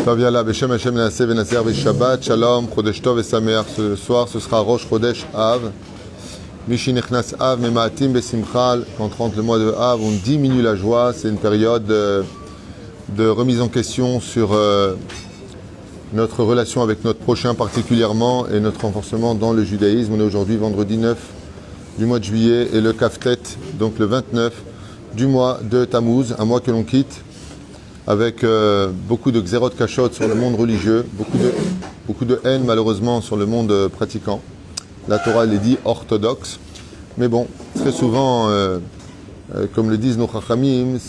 Tov Yalla, Beshem Hashem Nase Venaser Shabbat, Shalom, Chodesh Tov et Sameach. Ce soir, ce sera Rosh Chodesh Av. Mishi Nechnas Av, Memaatim Besimcha. Quand rentre le mois de Av, on diminue la joie. C'est une période de remise en question sur notre relation avec notre prochain particulièrement et notre renforcement dans le judaïsme. On est aujourd'hui vendredi 9 du mois de juillet et le Kaftet, donc le 29 du mois de Tammuz, un mois que l'on quitte avec beaucoup de xérot kachot sur le monde religieux, beaucoup de haine malheureusement sur le monde pratiquant. La Torah les dit orthodoxe, mais bon, très souvent, comme le disent nos chachamim,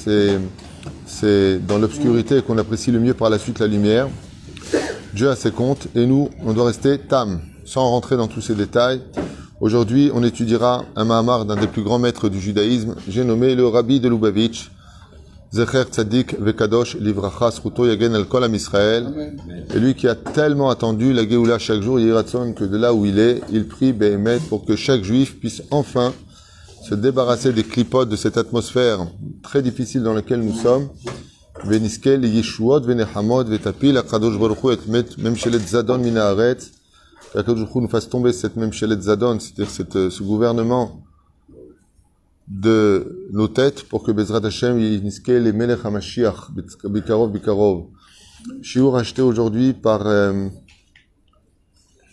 c'est dans l'obscurité qu'on apprécie le mieux par la suite la lumière. Dieu a ses comptes et nous, on doit rester tam, sans rentrer dans tous ces détails. Aujourd'hui, on étudiera un mahamar d'un des plus grands maîtres du judaïsme, j'ai nommé le Rabbi de Lubavitch, Zecher Tzadik Vekadosh Livracha Sruto Yagen El Kol Am Israël. Et lui qui a tellement attendu la Géoula chaque jour, Yiratson, que de là où il est, il prie Behemet pour que chaque juif puisse enfin se débarrasser des clipotes de cette atmosphère très difficile dans laquelle nous sommes. Veniskel Yeshuot Venehamot Vetapil Akadosh Baruch Hu et Memshelet Zadon Mina Haaretz. Qu'Akadosh Baruch Hu nous fasse tomber cette Memshelet Zadon, c'est-à-dire ce gouvernement de nos têtes pour que Bezrat Hashem yiniske les Melech HaMashiach Bikarov Bikarov. Shiur acheté aujourd'hui par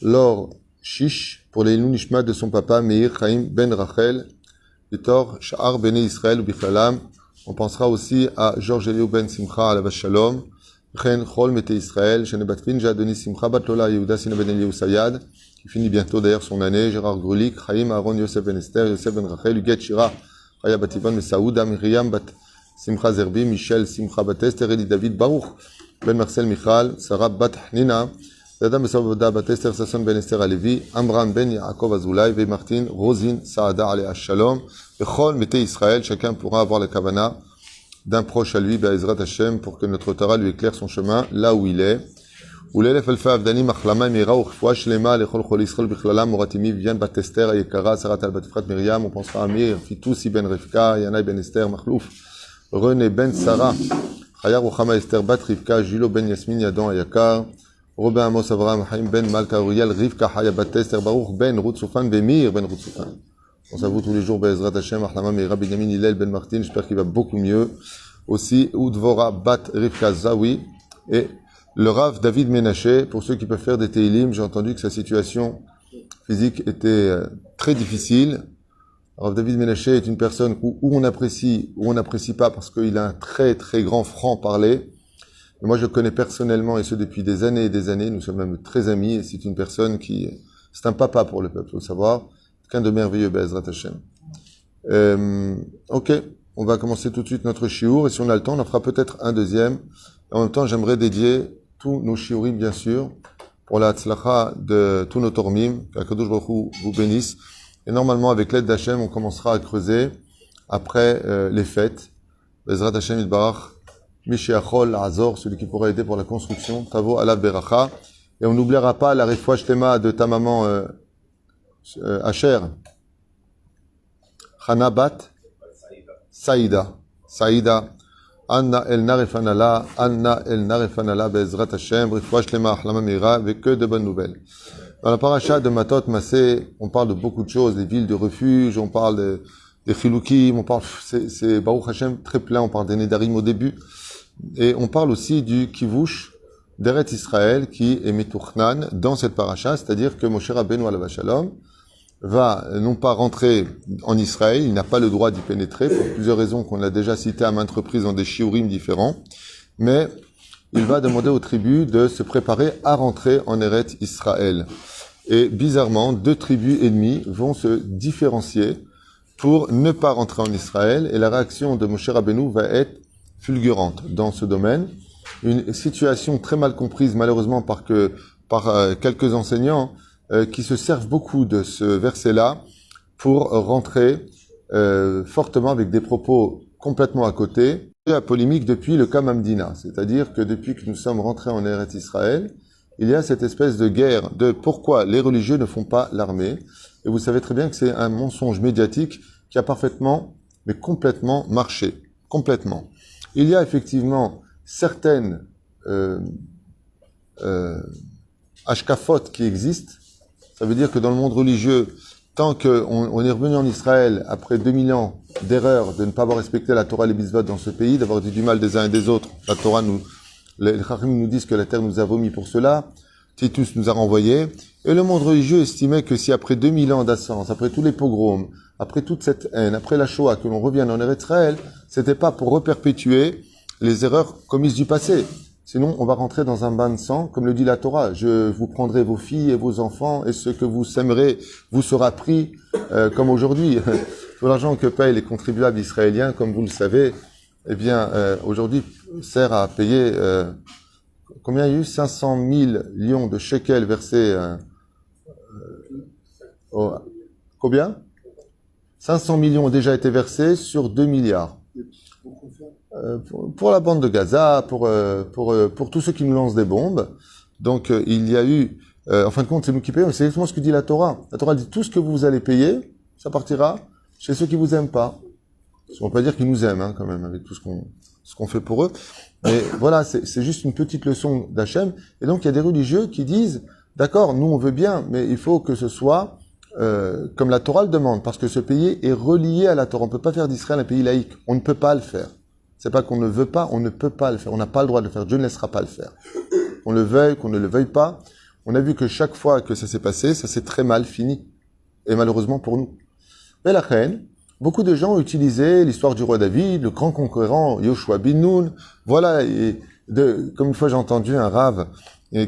Laure Shish pour les Nishmat de son papa Meir Chaim Ben Rachel Vitor Sha'ar Bene Israël Bichlalam. On pensera aussi à Georges Eliou Ben Simcha Alav Shalom Chen Chol Mete Israël Shenebatvin Jadoni Simcha Batlola Yehuda Sina Ben Eliou Sayad qui finit bientôt d'ailleurs son année, Gérard Grulik, Chaim Aaron Yosef Ben Esther, Yosef Ben Rachel, Huguet Shira, Chaya Bat Ivan Mesaouda, Myriam Bat Simcha Zerbi, Michel Simcha Bat Esther, Eli David Baruch, Ben Marcel Michal, Sarah Bat Hnina, Dada Mesaouda Bat Esther, Sasson Ben Esther Alevi, Amram Ben Yaakov Azoulay, Ve Martin, Rosine, Saada Alea Shalom, Bechol Mete Israël, chacun pourra avoir la kavana d'un proche à lui, Be'ezrat Hashem, pour que notre Torah lui éclaire son chemin là où il est. ולאלף אלפי אבדנים החלמה מהירה ורפואה שלמה לכל חולי ישראל בכללם מורתימי ויאן בת אסתר היקרה שרת על בת אפרת מרים ופרנסה אמיר פיטוסי בן רבקה ינאי בן אסתר מחלוף רונה בן שרה חיה רוחמה אסתר בת רבקה ז'ילו בן יסמין ידון היקר רובה עמוס אברהם חיים בן מלכה אוריאל רבקה חיה בת אסתר ברוך בן רות סופן ומיר בן רות סופן. On s'avoue tous les jours בעזרת השם החלמה מהירה בנימין הלל בן מרטין, j'espère qu'il va beaucoup mieux. Aussi Udvora bat Rivka Zawi et le Rav David Menaché, pour ceux qui peuvent faire des Teilim, j'ai entendu que sa situation physique était très difficile. Rav David Menaché est une personne où on apprécie, ou on n'apprécie pas parce qu'il a un très très grand franc-parler. Moi je le connais personnellement et ce depuis des années et des années, nous sommes même très amis et c'est une personne c'est un papa pour le peuple, faut savoir, quelqu'un de merveilleux, Be'ezrat Hashem. Ok, on va commencer tout de suite notre shiur et si on a le temps, on en fera peut-être un deuxième. En même temps, j'aimerais dédier tous nos shiurim, bien sûr, pour la tzlacha de tous nos tormim, qu'Akadosh Baruch Hu vous bénisse. Et normalement, avec l'aide d'Hachem, on commencera à creuser après les fêtes. Bezrat Hashem Yitbarach, Mishiachol, Azor, celui qui pourra aider pour la construction, Tavo Alav Beracha. Et on n'oubliera pas la refouach shlema de ta maman Asher, Chana Bat, Saïda. Anna El Narefanala, Be'ezrat Hashem, Rifouach Shlema, Achlama Meira, avec que de bonnes nouvelles. Dans la paracha de Matot Massé, on parle de beaucoup de choses, des villes de refuge, on parle des Chilukim, on parle, c'est Baruch Hashem très plein, on parle des Nedarim au début, et on parle aussi du Kivush d'Eretz Israël qui est Metuchnan dans cette paracha, c'est-à-dire que Moshe Rabbeinu alav shalom va non pas rentrer en Israël, il n'a pas le droit d'y pénétrer, pour plusieurs raisons qu'on a déjà citées à maintes reprises dans des shiurim différents, mais il va demander aux tribus de se préparer à rentrer en Eretz Israël. Et bizarrement, 2 tribus ennemies vont se différencier pour ne pas rentrer en Israël, et la réaction de Moshe Rabbeinu va être fulgurante dans ce domaine. Une situation très mal comprise malheureusement par quelques enseignants qui se servent beaucoup de ce verset-là pour rentrer fortement avec des propos complètement à côté. La polémique depuis le cas Mamdina, c'est-à-dire que depuis que nous sommes rentrés en Eretz Israël, il y a cette espèce de guerre de pourquoi les religieux ne font pas l'armée. Et vous savez très bien que c'est un mensonge médiatique qui a parfaitement, mais complètement marché. Complètement. Il y a effectivement certaines ashkafot qui existent. Ça veut dire que dans le monde religieux, tant qu'on est revenu en Israël après 2000 ans d'erreur, de ne pas avoir respecté la Torah et les mitzvot dans ce pays, d'avoir dit du mal des uns et des autres, la Torah les Chachamim nous disent que la terre nous a vomi pour cela, Titus nous a renvoyés, et le monde religieux estimait que si après 2000 ans d'ascens, après tous les pogroms, après toute cette haine, après la Shoah, que l'on revienne en Eretz Israël, c'était pas pour reperpétuer les erreurs commises du passé. Sinon, on va rentrer dans un bain de sang, comme le dit la Torah. Je vous prendrai vos filles et vos enfants, et ce que vous sèmerez vous sera pris, comme aujourd'hui. Tout l'argent que payent les contribuables israéliens, comme vous le savez, eh bien, aujourd'hui, sert à payer, combien il y a eu? 500 000 lions de shekels versés, combien? 500 millions ont déjà été versés sur 2 milliards. Pour la bande de Gaza, pour tous ceux qui nous lancent des bombes. Donc, il y a eu, en fin de compte, c'est nous qui payons. C'est exactement ce que dit la Torah. La Torah dit tout ce que vous allez payer, ça partira chez ceux qui vous aiment pas. On peut pas dire qu'ils nous aiment, quand même, avec tout ce qu'on fait pour eux. Mais voilà, c'est juste une petite leçon d'Hachem. Et donc, il y a des religieux qui disent, d'accord, nous on veut bien, mais il faut que ce soit comme la Torah le demande, parce que ce pays est relié à la Torah. On ne peut pas faire d'Israël un pays laïque. On ne peut pas le faire. C'est pas qu'on ne veut pas, on ne peut pas le faire. On n'a pas le droit de le faire. Dieu ne laissera pas le faire. Qu'on le veuille, qu'on ne le veuille pas. On a vu que chaque fois que ça s'est passé, ça s'est très mal fini. Et malheureusement pour nous. Mais la reine, beaucoup de gens ont utilisé l'histoire du roi David, le grand conquérant Yoshua bin Nun. Voilà, comme une fois j'ai entendu un rave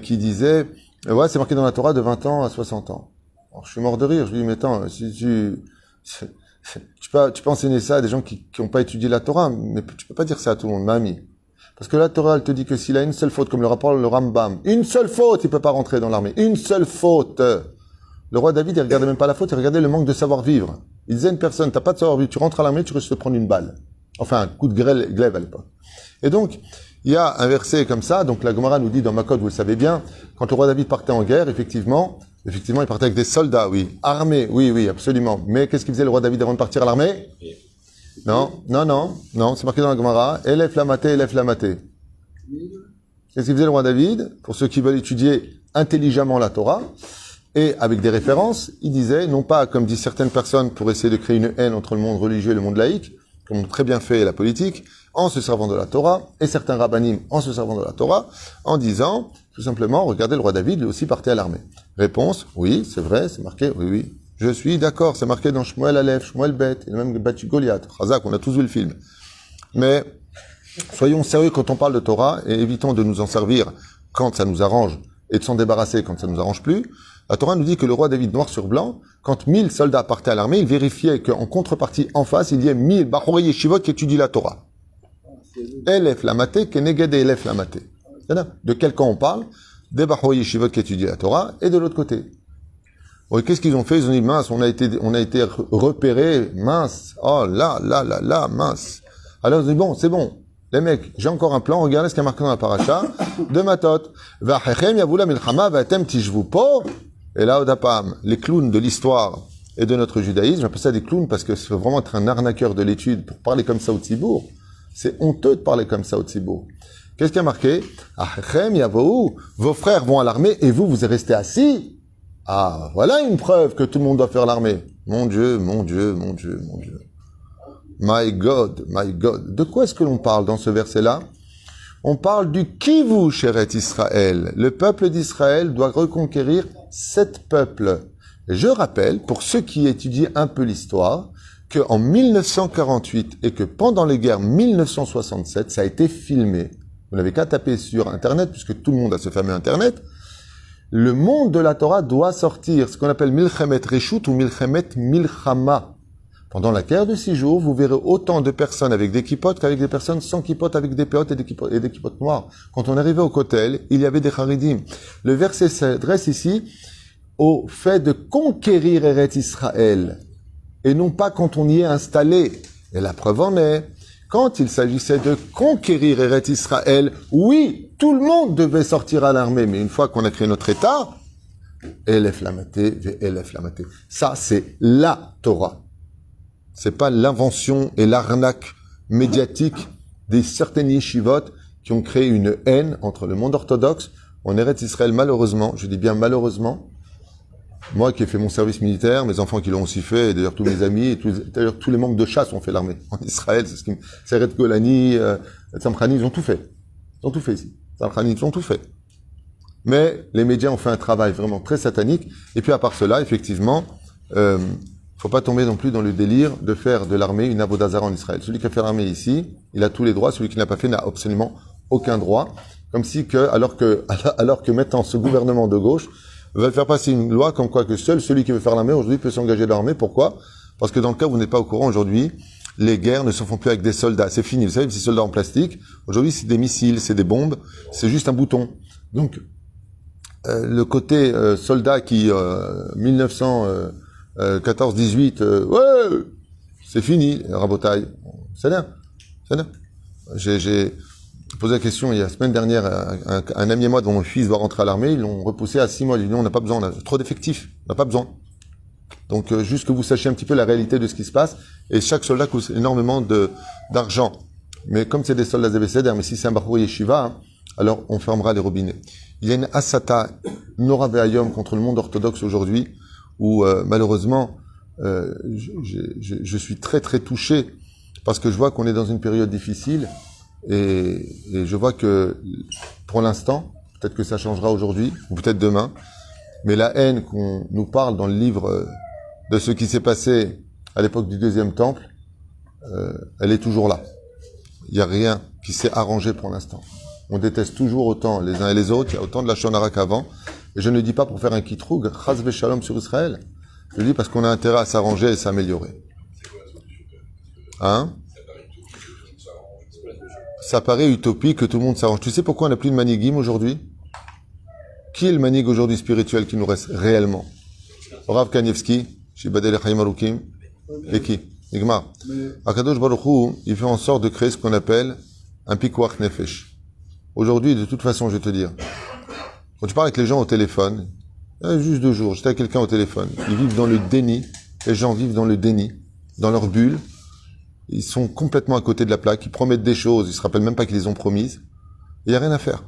qui disait, ouais, c'est marqué dans la Torah de 20 ans à 60 ans. Alors, je suis mort de rire. Je lui dis, mais attends, si tu peux enseigner ça à des gens qui n'ont pas étudié la Torah, mais tu peux pas dire ça à tout le monde, mamie. Parce que la Torah, elle te dit que s'il a une seule faute, comme le rapporte le Rambam, une seule faute, il peut pas rentrer dans l'armée. Une seule faute. Le roi David, il regardait même pas la faute, il regardait le manque de savoir-vivre. Il disait à une personne, t'as pas de savoir-vivre, tu rentres à l'armée, tu risques de prendre une balle. Enfin, un coup de glaive à l'époque. Et donc, il y a un verset comme ça, donc la Gemara nous dit dans Makot, vous le savez bien, quand le roi David partait en guerre, effectivement, il partait avec des soldats, oui. Armés, oui, absolument. Mais qu'est-ce qu'il faisait le roi David avant de partir à l'armée? Non, c'est marqué dans la Gemara, Elef lamaté. Qu'est-ce qu'il faisait le roi David? Pour ceux qui veulent étudier intelligemment la Torah, et avec des références, il disait, non pas comme disent certaines personnes pour essayer de créer une haine entre le monde religieux et le monde laïque, comme ont très bien fait la politique, en se servant de la Torah, et certains rabbinim en se servant de la Torah, en disant, tout simplement, regardez, le roi David, lui aussi partait à l'armée. Réponse, oui, c'est vrai, c'est marqué, oui. Je suis d'accord, c'est marqué dans Shmuel Aleph, Shmuel Bet, il a même battu Goliath, Chazak, on a tous vu le film. Mais, soyons sérieux quand on parle de Torah, et évitons de nous en servir quand ça nous arrange, et de s'en débarrasser quand ça nous arrange plus. La Torah nous dit que le roi David, noir sur blanc, quand 1000 soldats partaient à l'armée, il vérifiait qu'en contrepartie, en face, il y ait 1000 Bachorei Yeshivot qui étudient la Torah. Elef lamaté, keneged elef lamaté. De quel camp on parle? Des Bachorei Yeshivot qui étudient la Torah, et de l'autre côté. Oui, qu'est-ce qu'ils ont fait? Ils ont dit, mince, on a été repérés, mince, oh là, mince. Alors ils ont dit, bon, c'est bon. Les mecs, j'ai encore un plan, regardez ce qu'il y a marqué dans la paracha de Matot. Va'achechem yavula milchama va'atem tishvu po. Et là, Odapam, les clowns de l'histoire et de notre judaïsme, j'appelle ça des clowns parce que c'est vraiment être un arnaqueur de l'étude pour parler comme ça au Tzibour. C'est honteux de parler comme ça au Tzibour. Qu'est-ce qui a marqué? Achechem yavou, vos frères vont à l'armée et vous restez assis. Ah, voilà une preuve que tout le monde doit faire l'armée. Mon Dieu. My God. De quoi est-ce que l'on parle dans ce verset-là? On parle du Kivu, Sheret Israël. Le peuple d'Israël doit reconquérir 7 peuples. Et je rappelle, pour ceux qui étudient un peu l'histoire, qu'en 1948 et que pendant les guerres 1967, ça a été filmé. Vous n'avez qu'à taper sur Internet, puisque tout le monde a ce fameux Internet. Le monde de la Torah doit sortir, ce qu'on appelle Milchemet Reshut ou Milchemet Milchama. Pendant la guerre de 6 jours, vous verrez autant de personnes avec des kippotes qu'avec des personnes sans kippotes, avec des péotes et des kippotes noires. Quand on arrivait au Kotel, il y avait des charidim. Le verset s'adresse ici au fait de conquérir Eretz Israël, et non pas quand on y est installé. Et la preuve en est, quand il s'agissait de conquérir Eretz Israël, oui, tout le monde devait sortir à l'armée, mais une fois qu'on a créé notre État, Elef lamaté, Elef lamaté. Ça, c'est la Torah. C'est pas l'invention et l'arnaque médiatique des certaines yeshivot qui ont créé une haine entre le monde orthodoxe. En Eretz Israël, malheureusement, je dis bien malheureusement, moi qui ai fait mon service militaire, mes enfants qui l'ont aussi fait, et d'ailleurs tous mes amis, d'ailleurs tous les membres de chasse ont fait l'armée en Israël. C'est Seret Golani, Tzamchani, ils ont tout fait. Ils ont tout fait ici. Tzamchani, ils ont tout fait. Mais les médias ont fait un travail vraiment très satanique. Et puis à part cela, effectivement, faut pas tomber non plus dans le délire de faire de l'armée une avodazara en Israël. Celui qui a fait l'armée ici, il a tous les droits. Celui qui n'a pas fait n'a absolument aucun droit. Comme si alors que maintenant ce gouvernement de gauche veut faire passer une loi comme quoi que seul celui qui veut faire l'armée aujourd'hui peut s'engager dans l'armée. Pourquoi? Parce que dans le cas où vous n'êtes pas au courant aujourd'hui, les guerres ne se font plus avec des soldats. C'est fini. Vous savez, ces soldats en plastique, aujourd'hui c'est des missiles, c'est des bombes, c'est juste un bouton. Donc, le côté soldat qui 1914-18, ouais, c'est fini, Rabotaille. C'est bien, c'est bien. J'ai posé la question il y a la semaine dernière à un ami et moi dont mon fils va rentrer à l'armée, ils l'ont repoussé à 6 mois. Ils lui ont dit non, on n'a pas besoin, on a trop d'effectifs, on n'a pas besoin. Donc juste que vous sachiez un petit peu la réalité de ce qui se passe. Et chaque soldat coûte énormément d'argent. Mais comme c'est des soldats zébécédères, mais si c'est un Bachour Yeshiva, hein, alors on fermera les robinets. Il y a une asata nora ve'ayom contre le monde orthodoxe aujourd'hui, où malheureusement, je suis très très touché, parce que je vois qu'on est dans une période difficile, et je vois que pour l'instant, peut-être que ça changera aujourd'hui, ou peut-être demain, mais la haine qu'on nous parle dans le livre de ce qui s'est passé à l'époque du deuxième temple, elle est toujours là. Il n'y a rien qui s'est arrangé pour l'instant. On déteste toujours autant les uns et les autres, il y a autant de la shonara qu'avant. Et je ne dis pas pour faire un kitroug, chas v'shalom sur Israël. Je dis parce qu'on a intérêt à s'arranger et s'améliorer. Hein? Ça paraît utopique que tout le monde s'arrange. Tu sais pourquoi on n'a plus de manigim aujourd'hui? Qui est le manig aujourd'hui spirituel qui nous reste réellement? Rav Kanievski, Shibadel Chaim Arukim, et qui? Nigmar. Akadosh Baruch Hu, il fait en sorte de créer ce qu'on appelle un pikuach nefesh. Aujourd'hui, de toute façon, je vais te dire, quand tu parles avec les gens au téléphone, juste 2 jours, j'étais avec quelqu'un au téléphone, ils vivent dans le déni, les gens vivent dans le déni, dans leur bulle, ils sont complètement à côté de la plaque, ils promettent des choses, ils se rappellent même pas qu'ils les ont promises, il n'y a rien à faire.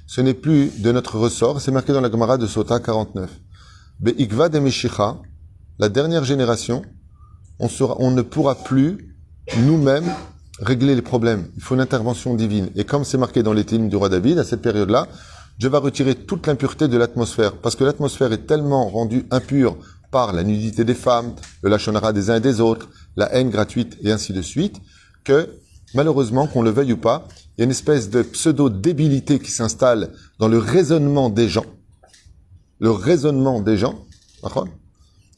Ce n'est plus de notre ressort, c'est marqué dans la Gemara de Sota 49. Be'ikva de Meshicha, la dernière génération, on ne pourra plus, nous-mêmes, régler les problèmes. Il faut une intervention divine. Et comme c'est marqué dans les Télim du roi David, à cette période-là, Dieu va retirer toute l'impureté de l'atmosphère. Parce que l'atmosphère est tellement rendue impure par la nudité des femmes, le lachonara des uns et des autres, la haine gratuite et ainsi de suite, que, malheureusement, qu'on le veuille ou pas, il y a une espèce de pseudo-débilité qui s'installe dans le raisonnement des gens. Le raisonnement des gens,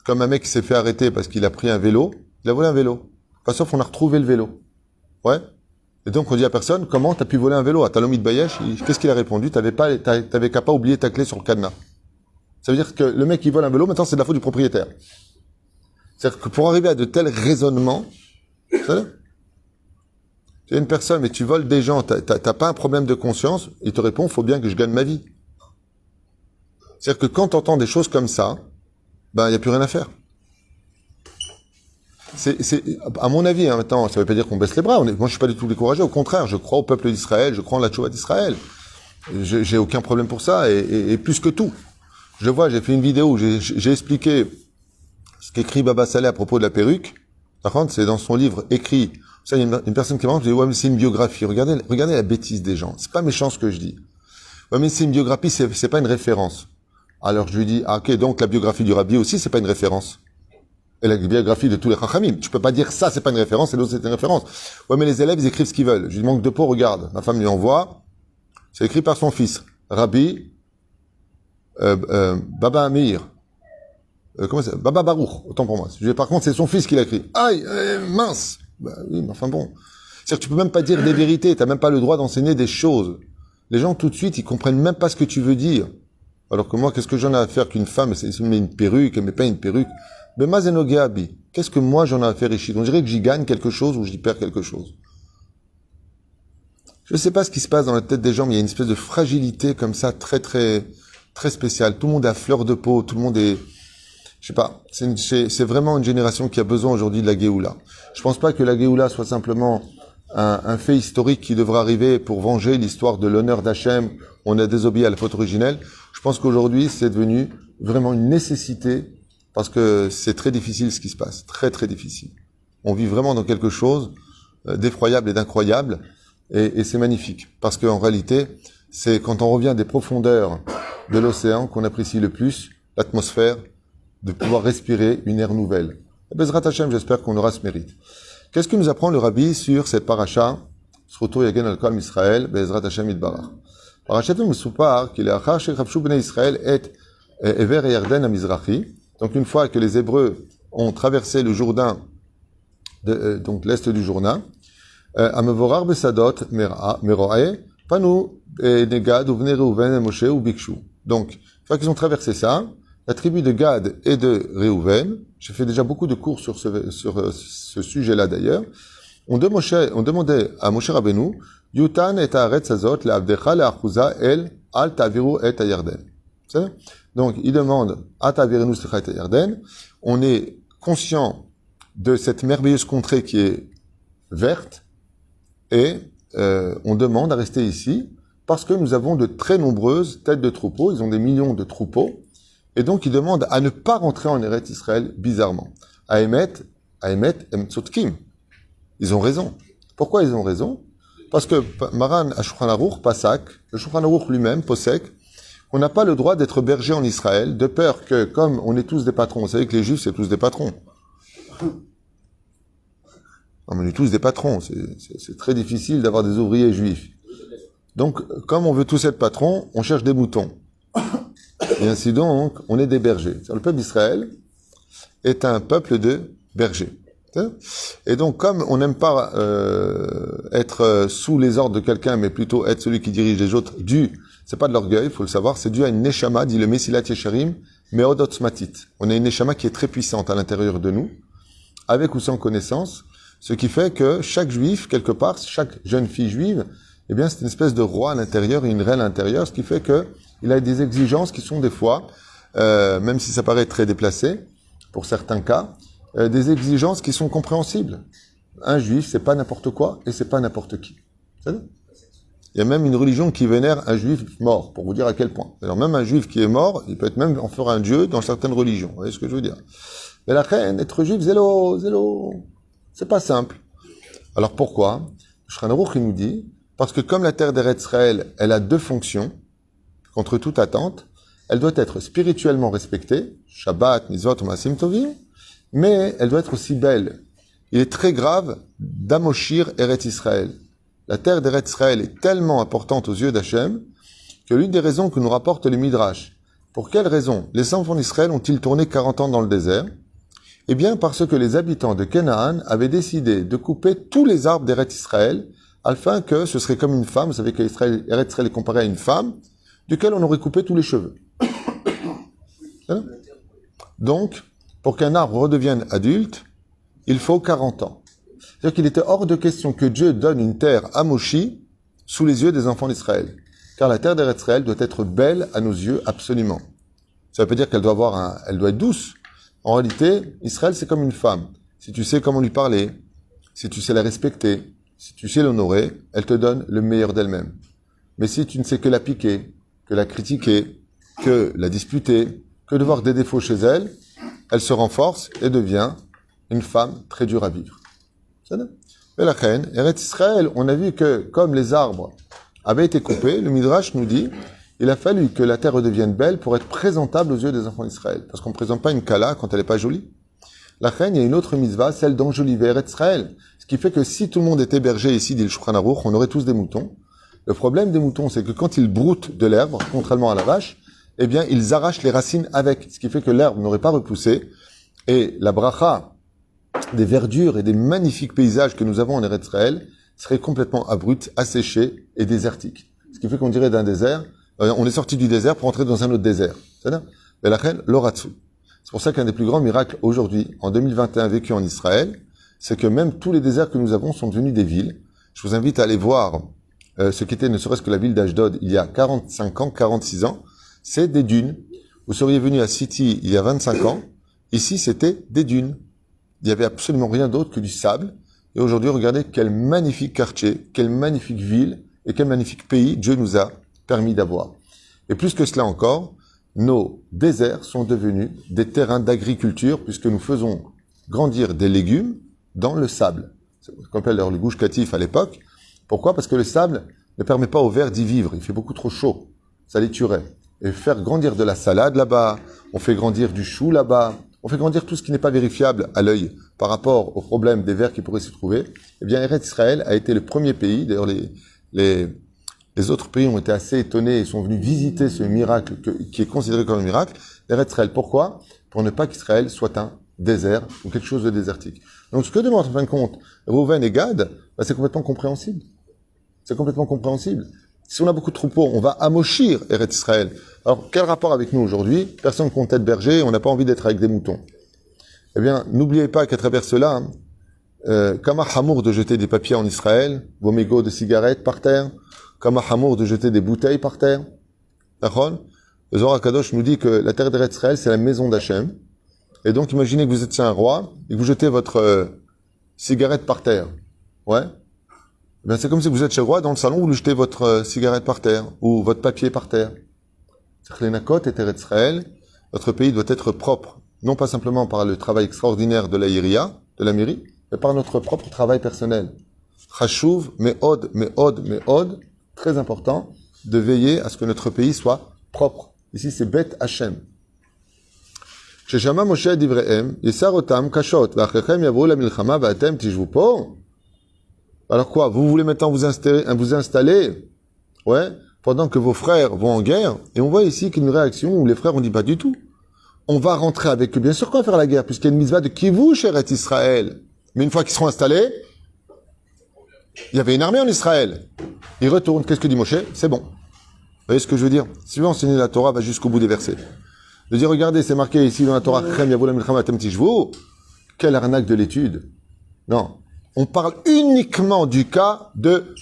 comme un mec qui s'est fait arrêter parce qu'il a pris un vélo, il a volé un vélo. Pas sauf on a retrouvé le vélo. Ouais. Et donc on dit à personne, comment t'as pu voler un vélo? À Talomid Bayesh, qu'est-ce qu'il a répondu? T'avais qu'à pas oublier ta clé sur le cadenas. Ça veut dire que le mec qui vole un vélo, maintenant c'est de la faute du propriétaire. C'est-à-dire que pour arriver à de tels raisonnements, tu es une personne, mais tu voles des gens, t'as pas un problème de conscience, il te répond, faut bien que je gagne ma vie. C'est-à-dire que quand t'entends des choses comme ça, ben, y a plus rien à faire. À mon avis, hein, maintenant, ça veut pas dire qu'on baisse les bras. Moi, je suis pas du tout découragé. Au contraire, je crois au peuple d'Israël, je crois en la tchouva d'Israël. J'ai aucun problème pour ça, et plus que tout. Je vois, j'ai fait une vidéo où j'ai expliqué ce qu'écrit Baba Saleh à propos de la perruque. Par contre, c'est dans son livre écrit. Ça, il y a une personne qui m'a dit, ouais, mais c'est une biographie. Regardez la bêtise des gens. C'est pas méchant ce que je dis. Ouais, mais c'est une biographie, c'est pas une référence. Alors, je lui dis, ah, ok, donc la biographie du Rabbi aussi, c'est pas une référence. Et la biographie de tous les Chachamim. Tu peux pas dire ça, c'est pas une référence, et l'autre, c'est une référence. Ouais, mais les élèves, ils écrivent ce qu'ils veulent. Je lui manque de peau, regarde. Ma femme lui envoie. C'est écrit par son fils. Rabbi, Baba Amir. Comment c'est? Baba Baruch. Autant pour moi. Par contre, c'est son fils qui l'a écrit. Aïe, mince. Bah oui, mais enfin bon. C'est-à-dire que tu peux même pas dire des vérités. T'as même pas le droit d'enseigner des choses. Les gens, tout de suite, ils comprennent même pas ce que tu veux dire. Alors que moi, qu'est-ce que j'en ai à faire qu'une femme, elle met une perruque, elle met pas une perruque. Mais Mazenogeabi, qu'est-ce que moi j'en ai à faire ici? On dirait que j'y gagne quelque chose ou j'y perds quelque chose. Je sais pas ce qui se passe dans la tête des gens, mais il y a une espèce de fragilité comme ça, très, très, très spéciale. Tout le monde est à fleur de peau, tout le monde est... je sais pas, c'est vraiment une génération qui a besoin aujourd'hui de la Géoula. Je pense pas que la Géoula soit simplement un fait historique qui devra arriver pour venger l'histoire de l'honneur d'Hachem. On a désobéi à la faute originelle. Je pense qu'aujourd'hui, c'est devenu vraiment une nécessité parce que c'est très difficile ce qui se passe. Très, très difficile. On vit vraiment dans quelque chose d'effroyable et d'incroyable. Et c'est magnifique. Parce qu'en réalité, c'est quand on revient des profondeurs de l'océan qu'on apprécie le plus l'atmosphère, de pouvoir respirer une air nouvelle. Bezrat Hashem, j'espère qu'on aura ce mérite. Qu'est-ce que nous apprend le Rabbi sur cette paracha? Sroto Yagen al-Kol Israël, Bezrat Hashem Yitbarach. Parachat Mesupar, qu'il est Achar Shechavshu Bnei Israël et Ever Yarden Amizrachi. Donc une fois que les Hébreux ont traversé le Jourdain, donc l'est du Jourdain, Amevorar Besadot Meroe, Panu Negad Uvne Reuven Moshe ou Bikshu. Donc, une fois qu'ils ont traversé ça, la tribu de Gad et de Reuven, j'ai fait déjà beaucoup de cours sur ce sujet-là d'ailleurs, on demandait à Moshe Rabbeinu, Yutan et Haaretz Azot, le'avdecha le'achuza el al ta'viru et Yarden. Donc, il demande, à ta'virenu slicha et Yarden, on est conscient de cette merveilleuse contrée qui est verte, et on demande à rester ici, parce que nous avons de très nombreuses têtes de troupeaux, ils ont des millions de troupeaux, et donc ils demandent à ne pas rentrer en Eretz Israël bizarrement. À Emet, Emtsotkim. Ils ont raison. Pourquoi ils ont raison? Parce que Maran Shulchan Aruch Pasak, le Shulchan Aruch lui-même, Posek, on n'a pas le droit d'être berger en Israël, de peur que, comme on est tous des patrons, vous savez que les Juifs, c'est tous des patrons. Non, mais on est tous des patrons, c'est très difficile d'avoir des ouvriers juifs. Donc, comme on veut tous être patrons, on cherche des moutons. Et ainsi donc, on est des bergers. Le peuple d'Israël est un peuple de bergers. Et donc, comme on n'aime pas être sous les ordres de quelqu'un, mais plutôt être celui qui dirige les autres, c'est pas de l'orgueil, il faut le savoir, c'est dû à une neshama, dit le Mesilat Yesharim, Meodotzmatit. On a une neshama qui est très puissante à l'intérieur de nous, avec ou sans connaissance, ce qui fait que chaque juif, quelque part, chaque jeune fille juive, eh bien, c'est une espèce de roi à l'intérieur et une reine à l'intérieur, ce qui fait que il a des exigences qui sont des fois, même si ça paraît très déplacé, pour certains cas, des exigences qui sont compréhensibles. Un juif, c'est pas n'importe quoi et c'est pas n'importe qui. Il y a même une religion qui vénère un juif mort, pour vous dire à quel point. Alors même un juif qui est mort, il peut être même en faire un dieu dans certaines religions. Vous voyez ce que je veux dire? Mais la reine, être juif, zélo, c'est pas simple. Alors pourquoi? Shulchan Aruch, il nous dit, parce que comme la terre d'Eretz Israël, elle a deux fonctions, contre toute attente, elle doit être spirituellement respectée, Shabbat, Mitzvot, Maasim Tovim, mais elle doit être aussi belle. Il est très grave d'amoshir Eretz Israël. La terre d'Eretz Israël est tellement importante aux yeux d'Hachem que l'une des raisons que nous rapporte le Midrash, pour quelle raison les enfants d'Israël ont-ils tourné 40 ans dans le désert? Eh bien parce que les habitants de Canaan avaient décidé de couper tous les arbres d'Eretz Israël, afin que ce serait comme une femme, vous savez qu'Eretz Israël est comparé à une femme, duquel on aurait coupé tous les cheveux. Donc, pour qu'un arbre redevienne adulte, il faut 40 ans. C'est-à-dire qu'il était hors de question que Dieu donne une terre à Moshi sous les yeux des enfants d'Israël. Car la terre d'Eretz Israël doit être belle à nos yeux, absolument. Ça veut pas dire qu'elle doit elle doit être douce. En réalité, Israël, c'est comme une femme. Si tu sais comment lui parler, si tu sais la respecter, si tu sais l'honorer, elle te donne le meilleur d'elle-même. Mais si tu ne sais que la piquer, que la critiquer, que la disputer, que de voir des défauts chez elle, elle se renforce et devient une femme très dure à vivre. Mais la reine, Eretz Israël, on a vu que comme les arbres avaient été coupés, le Midrash nous dit, il a fallu que la terre redevienne belle pour être présentable aux yeux des enfants d'Israël. Parce qu'on ne présente pas une kala quand elle n'est pas jolie. La reine, il y a une autre mitzvah, celle d'enjoliver Eretz Israël. Ce qui fait que si tout le monde était berger ici, dit le Shulchan Aruch, on aurait tous des moutons. Le problème des moutons, c'est que quand ils broutent de l'herbe, contrairement à la vache, eh bien, ils arrachent les racines avec. Ce qui fait que l'herbe n'aurait pas repoussé. Et la bracha des verdures et des magnifiques paysages que nous avons en Eretz Israël serait complètement abrupte, asséchée et désertique. Ce qui fait qu'on dirait d'un désert, on est sorti du désert pour entrer dans un autre désert. C'est-à-dire, mais la reine, l'oratsu. C'est pour ça qu'un des plus grands miracles aujourd'hui, en 2021 vécu en Israël, c'est que même tous les déserts que nous avons sont devenus des villes. Je vous invite à aller voir ce qu'était ne serait-ce que la ville d'Ashdod il y a 45 ans, 46 ans. C'est des dunes. Vous seriez venu à City il y a 25 ans. Ici, c'était des dunes. Il n'y avait absolument rien d'autre que du sable. Et aujourd'hui, regardez quel magnifique quartier, quelle magnifique ville et quel magnifique pays Dieu nous a permis d'avoir. Et plus que cela encore, nos déserts sont devenus des terrains d'agriculture puisque nous faisons grandir des légumes dans le sable. C'est ce qu'on appelle le gouche katif à l'époque. Pourquoi? Parce que le sable ne permet pas aux vers d'y vivre. Il fait beaucoup trop chaud. Ça les tuerait. Et faire grandir de la salade là-bas, on fait grandir du chou là-bas, on fait grandir tout ce qui n'est pas vérifiable à l'œil par rapport aux problèmes des vers qui pourraient s'y trouver. Eh bien, Eretz Israël a été le premier pays. D'ailleurs, les autres pays ont été assez étonnés et sont venus visiter ce miracle qui est considéré comme un miracle. Eretz Israël. Pourquoi? Pour ne pas qu'Israël soit un désert ou quelque chose de désertique. Donc, ce que demandent en fin de compte Reuven et Gad, c'est complètement compréhensible. C'est complètement compréhensible. Si on a beaucoup de troupeaux, on va amochir Eretz Israël. Alors, quel rapport avec nous aujourd'hui? Personne compte être berger, on n'a pas envie d'être avec des moutons. Eh bien, n'oubliez pas qu'à travers cela, comme un hamour de jeter des papiers en Israël, vos mégots de cigarettes par terre, comme un hamour de jeter des bouteilles par terre. D'accord? Le Zohar HaKadosh nous dit que la terre d'Eretz Israël, c'est la maison d'Hachem. Et donc, imaginez que vous êtes un roi et que vous jetez votre cigarette par terre. Ouais? Eh bien, c'est comme si vous êtes chez le roi dans le salon, vous jetez votre cigarette par terre ou votre papier par terre. C'est-à-dire que les Nakot et Eretz Israël, notre pays doit être propre, non pas simplement par le travail extraordinaire de la Iria, de la mairie, mais par notre propre travail personnel. Chashuv, me'od, très important de veiller à ce que notre pays soit propre. Ici, c'est Bet Hashem. Sheshama Moshe Divrehem, Yesarotam Kashot, Vachechem Yavru la Milchama, Vatem Tishvu Po. Alors quoi? Vous voulez maintenant vous installer, ouais, pendant que vos frères vont en guerre, et on voit ici qu'une réaction où les frères ont dit pas du tout. On va rentrer avec eux. Bien sûr qu'on va faire la guerre, puisqu'il y a une mitzvah de Kivouch Eretz Israël. Mais une fois qu'ils seront installés, il y avait une armée en Israël. Ils retournent. Qu'est-ce que dit Moshe? C'est bon. Vous voyez ce que je veux dire? Si vous enseignez la Torah, va jusqu'au bout des versets. De dire, regardez, c'est marqué ici dans la Torah, quelle arnaque de l'étude. Non. On parle uniquement du cas de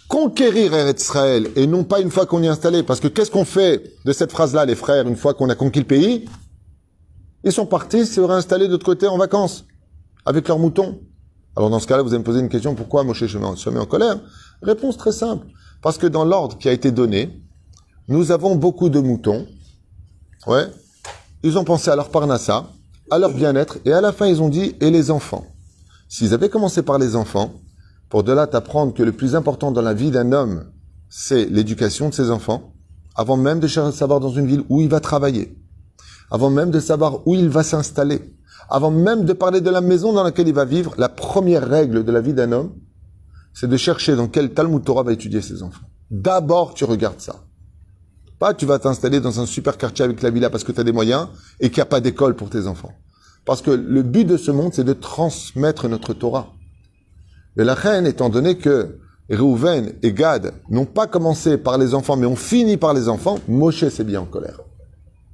conquérir Eretz Israël et non pas une fois qu'on y est installé. Parce que qu'est-ce qu'on fait de cette phrase-là, les frères, une fois qu'on a conquis le pays? Ils sont partis se réinstaller de l'autre côté en vacances avec leurs moutons. Alors dans ce cas-là, vous allez me poser une question, pourquoi Moshe se met en colère? Réponse très simple. Parce que dans l'ordre qui a été donné, nous avons beaucoup de moutons. Ouais. Ils ont pensé à leur parnassa, à leur bien-être, et à la fin ils ont dit, et les enfants. S'ils avaient commencé par les enfants, pour de là t'apprendre que le plus important dans la vie d'un homme, c'est l'éducation de ses enfants, avant même de savoir dans une ville où il va travailler, avant même de savoir où il va s'installer, avant même de parler de la maison dans laquelle il va vivre, la première règle de la vie d'un homme, c'est de chercher dans quel Talmud Torah va étudier ses enfants. D'abord, tu regardes ça. Pas tu vas t'installer dans un super quartier avec la villa parce que tu as des moyens et qu'il n'y a pas d'école pour tes enfants. Parce que le but de ce monde, c'est de transmettre notre Torah. Et la reine, étant donné que Reuven et Gad n'ont pas commencé par les enfants, mais ont fini par les enfants, Moshe s'est bien en colère.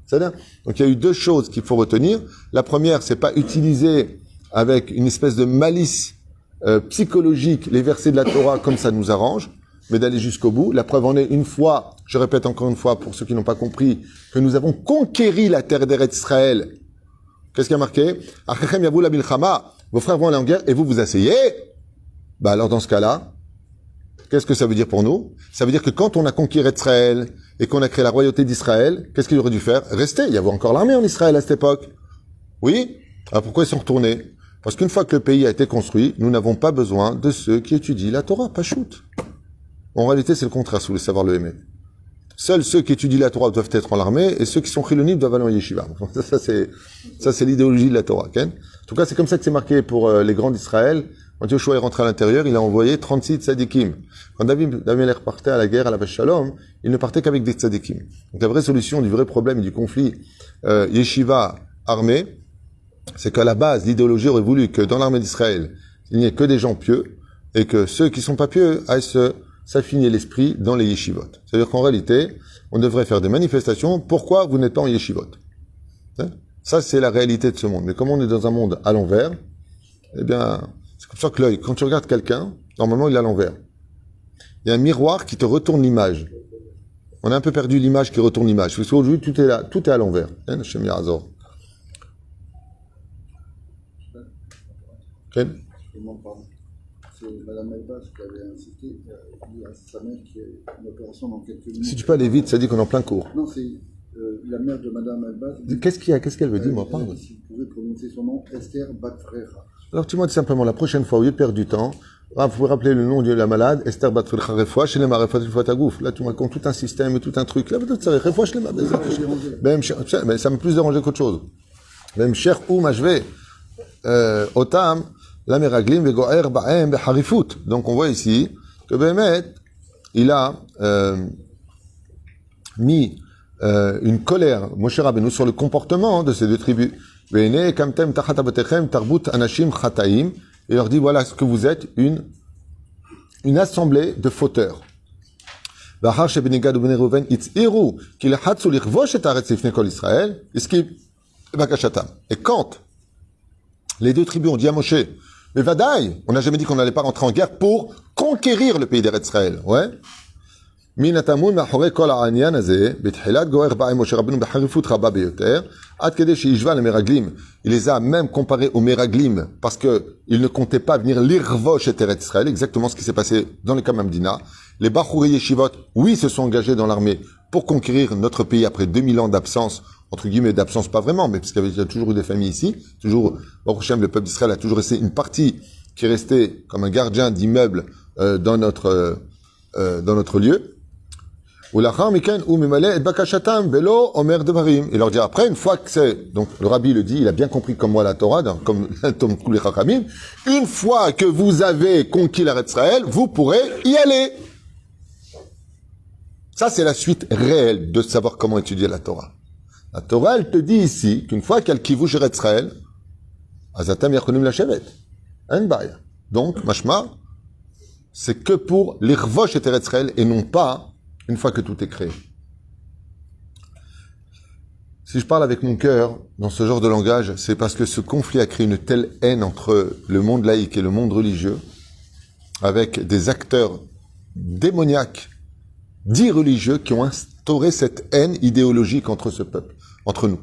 C'est-à-dire, donc il y a eu deux choses qu'il faut retenir. La première, c'est pas utiliser avec une espèce de malice psychologique les versets de la Torah comme ça nous arrange, mais d'aller jusqu'au bout. La preuve en est une fois, je répète encore une fois pour ceux qui n'ont pas compris, que nous avons conquéri la terre d'Eretz Israël. Qu'est-ce qui a marqué? Achechem yavou la milchama. Vos frères vont aller en guerre et vous vous asseyez. Bah alors dans ce cas-là, qu'est-ce que ça veut dire pour nous? Ça veut dire que quand on a conquis Eretz Israël et qu'on a créé la royauté d'Israël, qu'est-ce qu'il aurait dû faire? Rester. Il y avait encore l'armée en Israël à cette époque. Oui? Alors pourquoi ils sont retournés? Parce qu'une fois que le pays a été construit, nous n'avons pas besoin de ceux qui étudient la Torah, pas shoot. En réalité, c'est le contraire, si vous voulez savoir le aimer. Seuls ceux qui étudient la Torah doivent être en l'armée, et ceux qui sont chiloniques doivent aller en yeshiva. Ça c'est l'idéologie de la Torah. Okay? En tout cas, c'est comme ça que c'est marqué pour les grands d'Israël. Quand Yoshua est rentré à l'intérieur, il a envoyé 36 tzadikim. Quand David repartait à la guerre à la Vache Shalom, il ne partait qu'avec des tzadikim. Donc la vraie solution du vrai problème et du conflit yeshiva armée, c'est qu'à la base, l'idéologie aurait voulu que dans l'armée d'Israël, il n'y ait que des gens pieux, et que ceux qui sont pas pieux aillent s'affiner l'esprit dans les yeshivot. C'est-à-dire qu'en réalité, on devrait faire des manifestations. Pourquoi vous n'êtes pas en yeshivot? Ça, c'est la réalité de ce monde. Mais comme on est dans un monde à l'envers, eh bien, c'est comme ça que l'œil, quand tu regardes quelqu'un, normalement, il est à l'envers. Il y a un miroir qui te retourne l'image. On a un peu perdu l'image qui retourne l'image. Parce qu'aujourd'hui, tout est là, tout est à l'envers. כן? C'est Madame Elbaz qui avait insisté, dit à sa mère qu'il y a une opération dans quelques minutes. Si tu peux aller vite, ça dit qu'on est en plein cours. Non, c'est la mère de Madame Elbaz. Qu'est-ce qu'il y a? Qu'est-ce qu'elle veut dire, moi? Parle. Si vous pouvez prononcer son nom, Esther Batfrera. Alors tu m'as dit simplement, la prochaine fois, au lieu de perdre du temps, vous pouvez rappeler le nom de la malade, Esther Batfrera Refoua, chez les Marefat Tagouf. Là, tu m'as compte tout un système et tout un truc. Là, peut-être ça Refoua, chez les Marefat. Mais ça m'a plus dérangé qu'autre chose. Même cher ou machvé, otam, la meraglim, vegoer, ba'em, beharifut. Donc on voit ici que Bémet, il a mis une colère, Moshe Rabbeinu, sur le comportement de ces deux tribus. Et il leur dit, voilà ce que vous êtes, une assemblée de fauteurs. Et quand les deux tribus ont dit à Moshe, mais Vadaï, on n'a jamais dit qu'on n'allait pas rentrer en guerre pour conquérir le pays d'Eretz Israël. Ouais. Il les a même comparés aux Meraglim parce qu'ils ne comptaient pas venir l'Irvosh et Eretz Israël, exactement ce qui s'est passé dans le Kamamdina. Les Bachurei Yeshivot, oui, se sont engagés dans l'armée pour conquérir notre pays après 2000 ans d'absence, entre guillemets d'absence pas vraiment, mais parce qu'il y a toujours eu des familles ici, toujours, Baruch Hashem, le peuple d'Israël a toujours resté une partie qui est restée comme un gardien d'immeuble dans notre lieu. Il leur dit après, une fois que c'est, donc le rabbi le dit, il a bien compris comme moi la Torah, comme tous les chachamim, une fois que vous avez conquis la Israël, vous pourrez y aller. Ça, c'est la suite réelle de savoir comment étudier la Torah. La Torah, elle te dit ici qu'une fois qu'elle kivouche Israël, azatam yachonim la shevet. En baya. Donc, mashma, c'est que pour l'irvosh et Israël et non pas une fois que tout est créé. Si je parle avec mon cœur dans ce genre de langage, c'est parce que ce conflit a créé une telle haine entre le monde laïque et le monde religieux, avec des acteurs démoniaques, dits religieux, qui ont instauré cette haine idéologique entre ce peuple, entre nous.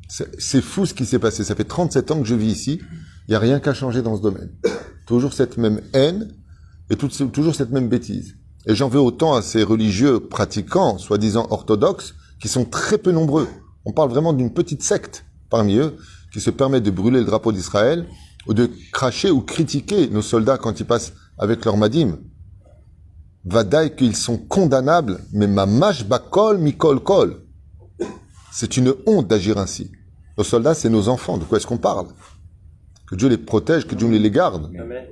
C'est fou ce qui s'est passé. Ça fait 37 ans que je vis ici. Il n'y a rien qu'à changer dans ce domaine. Toujours cette même haine et toujours cette même bêtise. Et j'en veux autant à ces religieux pratiquants, soi-disant orthodoxes, qui sont très peu nombreux. On parle vraiment d'une petite secte parmi eux, qui se permet de brûler le drapeau d'Israël, ou de cracher ou critiquer nos soldats quand ils passent avec leur madim. Vadaï qu'ils sont condamnables, mais mamash bakol mikol kol. C'est une honte d'agir ainsi. Nos soldats, c'est nos enfants. De quoi est-ce qu'on parle? Que Dieu les protège, que Dieu les garde. Amen.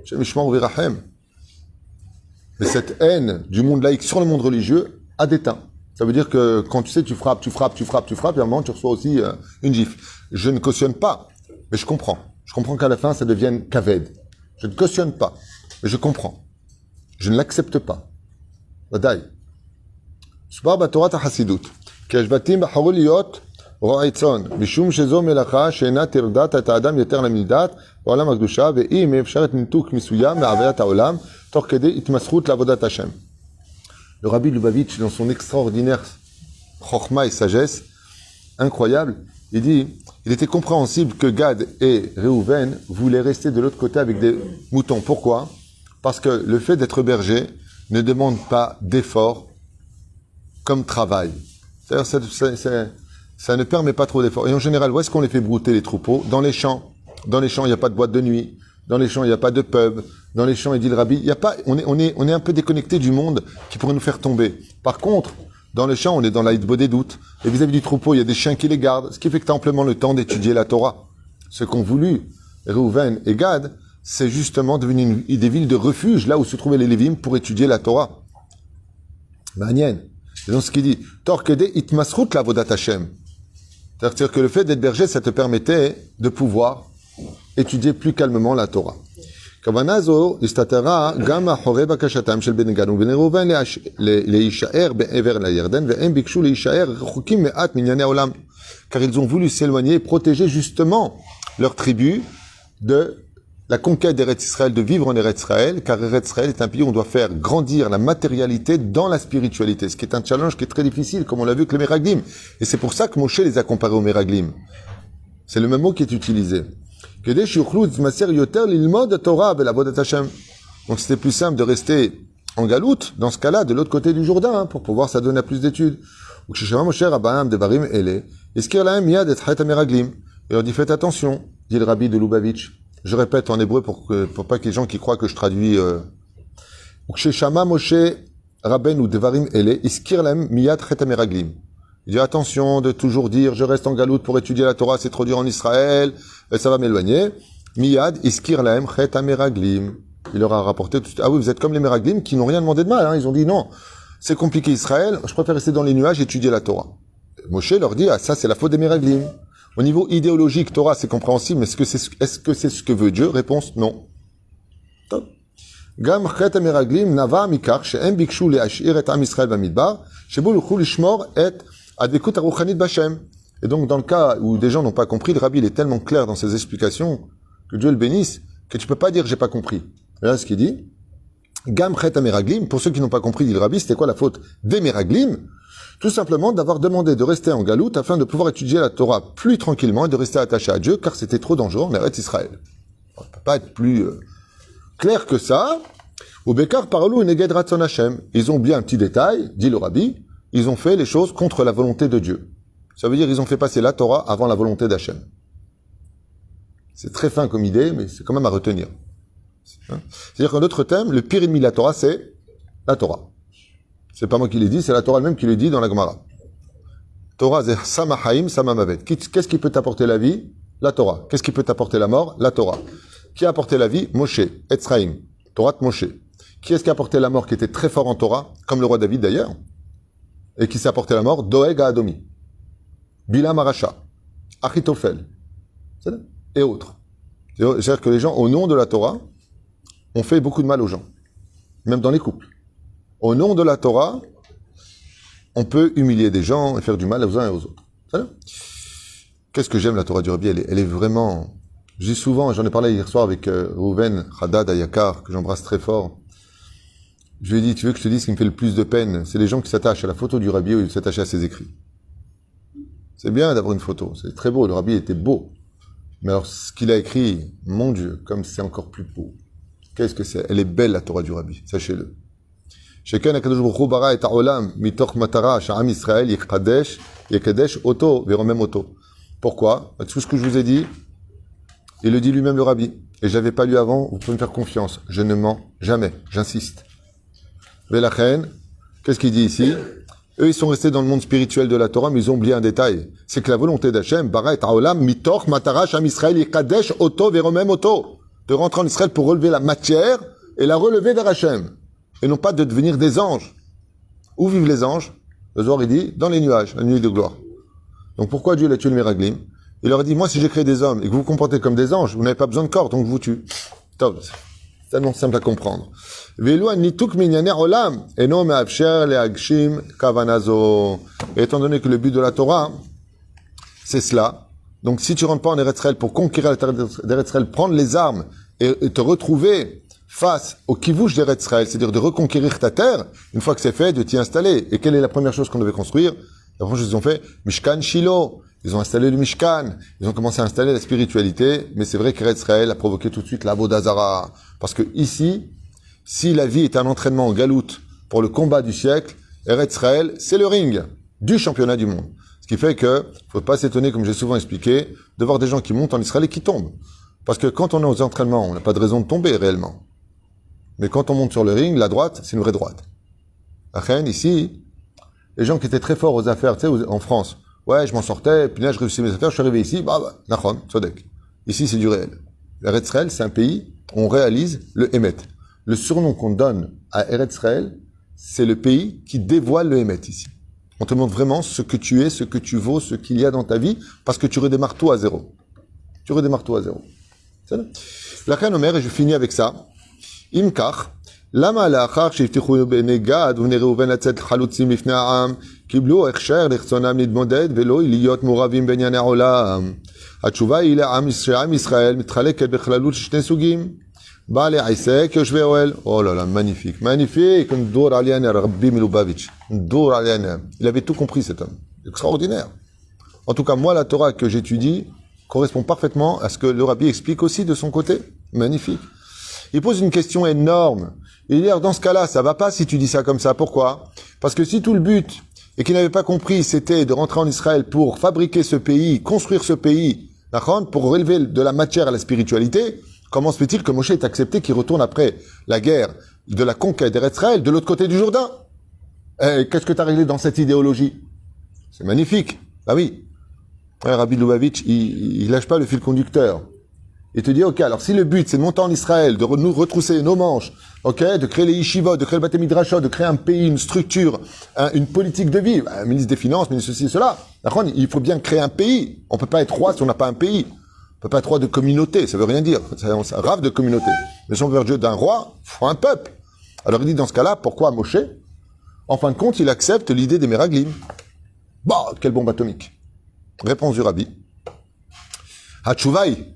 Mais cette haine du monde laïque sur le monde religieux a déteint. Ça veut dire que quand tu sais, tu frappes, et à un moment, tu reçois aussi une gifle. Je ne cautionne pas, mais je comprends. Je comprends qu'à la fin, ça devienne kaved. Je ne cautionne pas, mais je comprends. Je ne l'accepte pas. Vadaï. Subar batorat hasidut. Keshbatim b'harou liot ro'itzon. Mishum shezo melacha she'ena tirdat et adam yeter lamidat ba'olam hakdusha ve'im efsharet nituk misuyam me'avayat ha'olam tor kedei itmasrut la'avodat Hashem. Le Rabbi Lubavitch, dans son extraordinaire chokhma et sagesse incroyable, il dit, il était compréhensible que Gad et Réhouven voulaient rester de l'autre côté avec des moutons. Pourquoi? Parce que le fait d'être berger ne demande pas d'effort comme travail. C'est-à-dire, ça ne permet pas trop d'efforts. Et en général, où est-ce qu'on les fait brouter, les troupeaux? Dans les champs. Dans les champs, il n'y a pas de boîte de nuit. Dans les champs, il n'y a pas de pub. Dans les champs, il dit le Rabbi, il y a pas, on est un peu déconnecté du monde qui pourrait nous faire tomber. Par contre, dans les champs, on est dans l'Aïdbo des doutes. Et vis-à-vis du troupeau, il y a des chiens qui les gardent. Ce qui fait que tu as amplement le temps d'étudier la Torah. Ce qu'ont voulu Réhouven et Gad, c'est justement devenu des villes de refuge, là où se trouvaient les Lévim pour étudier la Torah. Manien. Et donc ce qu'il dit, Torkede itmasrut la'avodat Hashem. C'est-à-dire que le fait d'être berger, ça te permettait de pouvoir étudier plus calmement la Torah. הכוונה זו הסתתרה גם מאחורי בקשתם של בני גד ובני ראובן להישאר בעבר לירדן, והם ביקשו להישאר רחוקים מעט מענייני העולם, car ils ont voulu s'éloigner et protéger justement leur tribu de la conquête d'Eretz Israël, de vivre en Eretz Israël, car Eretz Israël est un pays où on doit faire grandir la matérialité dans la spiritualité, ce qui est un challenge qui est très difficile, comme on l'a vu avec les Meraglim. Et c'est pour ça que Moshe les a comparés aux Meraglim. C'est le même mot qui est utilisé. כדי שיוכלו להתמסר יותר ללמוד התורה ולעבודת השם. Donc c'était plus simple de rester en galoute, dans ce cas-là, de l'autre côté du Jourdain, pour pouvoir s'adonner à plus d'études. וכששמע משה רבם דברים אלה, הזכיר להם מיד את חטא המרגלים. Il leur dit, faites attention, dit le rabbi de Lubavitch. Je répète en hébreu pour pas que les gens qui croient que je traduis. וכששמע משה רבנו דברים אלה, הזכיר להם מיד חטא המרגלים. Il dit, attention de toujours dire, je reste en galoute pour étudier la Torah, c'est trop dur en Israël, ça va m'éloigner. Miyad, iskir lahem, chet ameraglim. Il leur a rapporté tout de suite, ah oui, vous êtes comme les meraglim qui n'ont rien demandé de mal, hein. Ils ont dit, non, c'est compliqué Israël, je préfère rester dans les nuages et étudier la Torah. Moshe leur dit, ah, ça c'est la faute des meraglim. Au niveau idéologique, Torah c'est compréhensible, mais est-ce que c'est ce que veut Dieu? Réponse, non. Gam chet ameraglim nava mikar, she'em bikshu le'ashir et am Israël bamidbar, shebo l'uchu lishmor et adekut aruchanit b'Hashem. Et donc, dans le cas où des gens n'ont pas compris, le rabbi il est tellement clair dans ses explications, que Dieu le bénisse, que tu peux pas dire j'ai pas compris. Voilà ce qu'il dit. Gam chet ameraglim, pour ceux qui n'ont pas compris, dit le rabbi, c'était quoi la faute des meraglim? Tout simplement d'avoir demandé de rester en galoute afin de pouvoir étudier la Torah plus tranquillement et de rester attaché à Dieu, car c'était trop dangereux en Eretz Israël. On ne peut pas être plus clair que ça. Au Bekar parlou neged ratzon Hashem. Ils ont oublié un petit détail, dit le rabbi, ils ont fait les choses contre la volonté de Dieu. Ça veut dire qu'ils ont fait passer la Torah avant la volonté d'Hachem. C'est très fin comme idée, mais c'est quand même à retenir. C'est-à-dire qu'en d'autres termes, le pire ennemi de la Torah, c'est la Torah. C'est pas moi qui l'ai dit, c'est la Torah elle-même qui le dit dans la Gemara. Torah, c'est Sama Haim, Sama Mavet. Qu'est-ce qui peut t'apporter la vie? La Torah. Qu'est-ce qui peut t'apporter la mort? La Torah. Qui a apporté la vie? Moshe, Etzraïm, Torah de Moshe. Qui est-ce qui a apporté la mort, qui était très fort en Torah, comme le roi David d'ailleurs, et qui s'est apporté la mort? Doeg à Adomi. Bilam Aracha, Achitophel, et autres. C'est-à-dire que les gens, au nom de la Torah, ont fait beaucoup de mal aux gens, même dans les couples. Au nom de la Torah, on peut humilier des gens et faire du mal aux uns et aux autres. Qu'est-ce que j'aime la Torah du Rabbi, elle est vraiment... Je dis souvent, j'en ai parlé hier soir avec Rouven Haddad Ayakar, que j'embrasse très fort. Je lui ai dit, tu veux que je te dise ce qui me fait le plus de peine? C'est les gens qui s'attachent à la photo du Rabbi ou qui s'attachent à ses écrits. C'est bien d'avoir une photo, c'est très beau, le Rabbi était beau. Mais alors, ce qu'il a écrit, mon Dieu, comme c'est encore plus beau. Qu'est-ce que c'est? Elle est belle, la Torah du Rabbi, sachez-le. Chacun HaKadosh Baruch Hu bara et ha'olam mitoch matara sha'am Israël yekadesh oto veromem oto. Pourquoi? Tout ce que je vous ai dit, il le dit lui-même le Rabbi. Et je l'avais pas lu avant, vous pouvez me faire confiance. Je ne mens jamais, j'insiste. Velachen, qu'est-ce qu'il dit ici? Eux, ils sont restés dans le monde spirituel de la Torah, mais ils ont oublié un détail. C'est que la volonté d'Hachem, bara et ha'olam mitoch matara sha'am Israël yekadesh oto veromem oto. De rentrer en Israël pour relever la matière et la relever vers Hachem. Et non pas de devenir des anges. Où vivent les anges? Le Zohar, il dit, dans les nuages, la nuit de gloire. Donc pourquoi Dieu l'a tué le Meraglim? Il leur a dit, moi si j'ai créé des hommes et que vous vous comportez comme des anges, vous n'avez pas besoin de corps, donc je vous tue. Top. C'est tellement simple à comprendre. Et étant donné que le but de la Torah, c'est cela. Donc si tu rentres pas en Eretz Israël pour conquérir la terre d'Eretz Israël, prendre les armes et te retrouver face au kivouch d'Eretz Israël, c'est-à-dire de reconquérir ta terre, une fois que c'est fait, de t'y installer. Et quelle est la première chose qu'on devait construire? La première chose qu'ils ont fait, Mishkan Shiloh. Ils ont installé le Mishkan. Ils ont commencé à installer la spiritualité. Mais c'est vrai qu'Eretz Israël a provoqué tout de suite l'Avodazara. Parce que ici, si la vie est un entraînement en galoute pour le combat du siècle, Eretz Israël, c'est le ring du championnat du monde. Ce qui fait que, faut pas s'étonner, comme j'ai souvent expliqué, de voir des gens qui montent en Israël et qui tombent. Parce que quand on est aux entraînements, on n'a pas de raison de tomber réellement. Mais quand on monte sur le ring, la droite, c'est une vraie droite. La reine, ici, les gens qui étaient très forts aux affaires, tu sais, en France, ouais, je m'en sortais, puis là, je réussis mes affaires, je suis arrivé ici, Nachon, Sodek. Ici, c'est du réel. Eretz Israël, c'est un pays où on réalise le Hémet. Le surnom qu'on donne à Eretz Israël, c'est le pays qui dévoile le Hémet ici. On te montre vraiment ce que tu es, ce que tu vaux, ce qu'il y a dans ta vie, parce que tu redémarres tout à zéro. Tu redémarres tout à zéro. C'est là. La reine Omer, et je finis avec ça. אם כך, למה לאחר שהבטיחו בני גד ובני ראובן לצאת חלוצים לפני העם, קיבלו הכשר לרצונם להתמודד ולא להיות מעורבים בענייני העולם? התשובה היא שעם ישראל מתחלקת בכללות שני סוגים, בעלי עסק יושבי אוהל. Oh là là, magnifique, magnifique, נדור עלינו, רבי מלובביץ', נדור עלינו. Il avait tout compris cet homme, extraordinaire. En tout cas, moi, la Torah que j'étudie, correspond parfaitement à ce que le rabbi explique aussi de son côté. Magnifique. Il pose une question énorme. Il dit, dans ce cas-là, ça va pas si tu dis ça comme ça. Pourquoi? Parce que si tout le but, et qu'il n'avait pas compris, c'était de rentrer en Israël pour fabriquer ce pays, construire ce pays, pour relever de la matière à la spiritualité, comment se fait-il que Moshe ait accepté qu'il retourne après la guerre de la conquête d'Israël de l'autre côté du Jourdain? Qu'est-ce que tu as réglé dans cette idéologie? C'est magnifique. Ah oui. Rabbi Lubavitch, il lâche pas le fil conducteur. Il te dit, ok, alors si le but c'est de monter en Israël, de nous retrousser nos manches, ok, de créer les yeshivot, de créer le Bate Midrashot, de créer un pays, une structure, une politique de vie, un ministre des Finances, ministre ceci, cela. Il faut bien créer un pays. On peut pas être roi si on n'a pas un pays. On peut pas être roi de communauté, ça veut rien dire. Ça rave de communauté. Mais si on veut être Dieu d'un roi, faut un peuple. Alors il dit dans ce cas-là, pourquoi Moshe? En fin de compte, il accepte l'idée des Meraglim. Bah, quelle bombe atomique. Réponse du Rabbi. Hatchouvaï.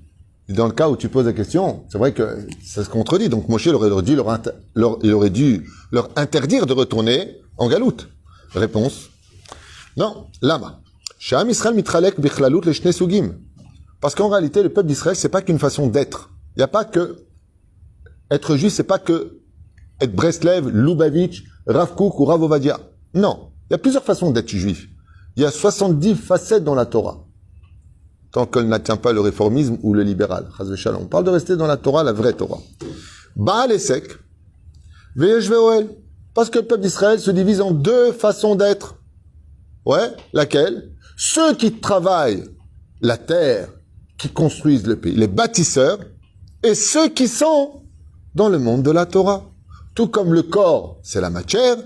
Dans le cas où tu poses la question, c'est vrai que ça se contredit. Donc Moshe il aurait dû leur interdire de retourner en galoute. Réponse. Non. Lama. Sha'am Israël mitralek bichlalut le shne sugim. Parce qu'en réalité, le peuple d'Israël, c'est pas qu'une façon d'être. Il n'y a pas que être juif, c'est pas que être Breslev, Lubavitch, Rav Kook ou Rav Ovadia. Non. Il y a plusieurs façons d'être juif. Il y a 70 facettes dans la Torah. Tant qu'elle n'atteint pas le réformisme ou le libéral. On parle de rester dans la Torah, la vraie Torah. Baal et Sek, Veyesh Ve'oel. Parce que le peuple d'Israël se divise en deux façons d'être. Ouais, laquelle? Ceux qui travaillent la terre, qui construisent le pays, les bâtisseurs, et ceux qui sont dans le monde de la Torah. Tout comme le corps, c'est la matière,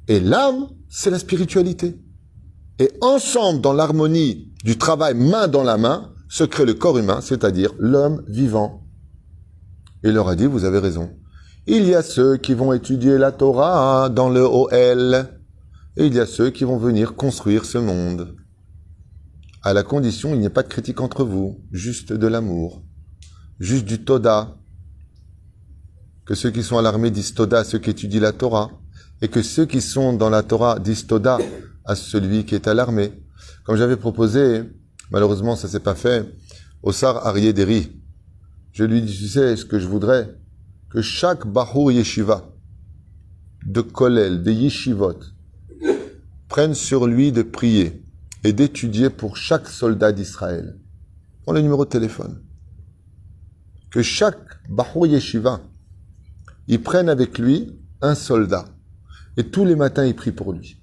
et l'âme, c'est la spiritualité. Et ensemble, dans l'harmonie du travail main dans la main, se crée le corps humain, c'est-à-dire l'homme vivant. Il leur a dit, vous avez raison. Il y a ceux qui vont étudier la Torah dans le OL, et il y a ceux qui vont venir construire ce monde. À la condition, il n'y ait pas de critique entre vous, juste de l'amour, juste du Toda. Que ceux qui sont à l'armée disent Toda à ceux qui étudient la Torah, et que ceux qui sont dans la Torah disent Toda à celui qui est à l'armée. Comme j'avais proposé, malheureusement ça s'est pas fait, au Sar Aryeh Deri. Je lui dis, tu sais, ce que je voudrais, que chaque Bahur Yeshiva, de Kollel, de Yeshivot, prenne sur lui de prier et d'étudier pour chaque soldat d'Israël. Prends le numéro de téléphone. Que chaque Bahur Yeshiva, il prenne avec lui un soldat. Et tous les matins, il prie pour lui.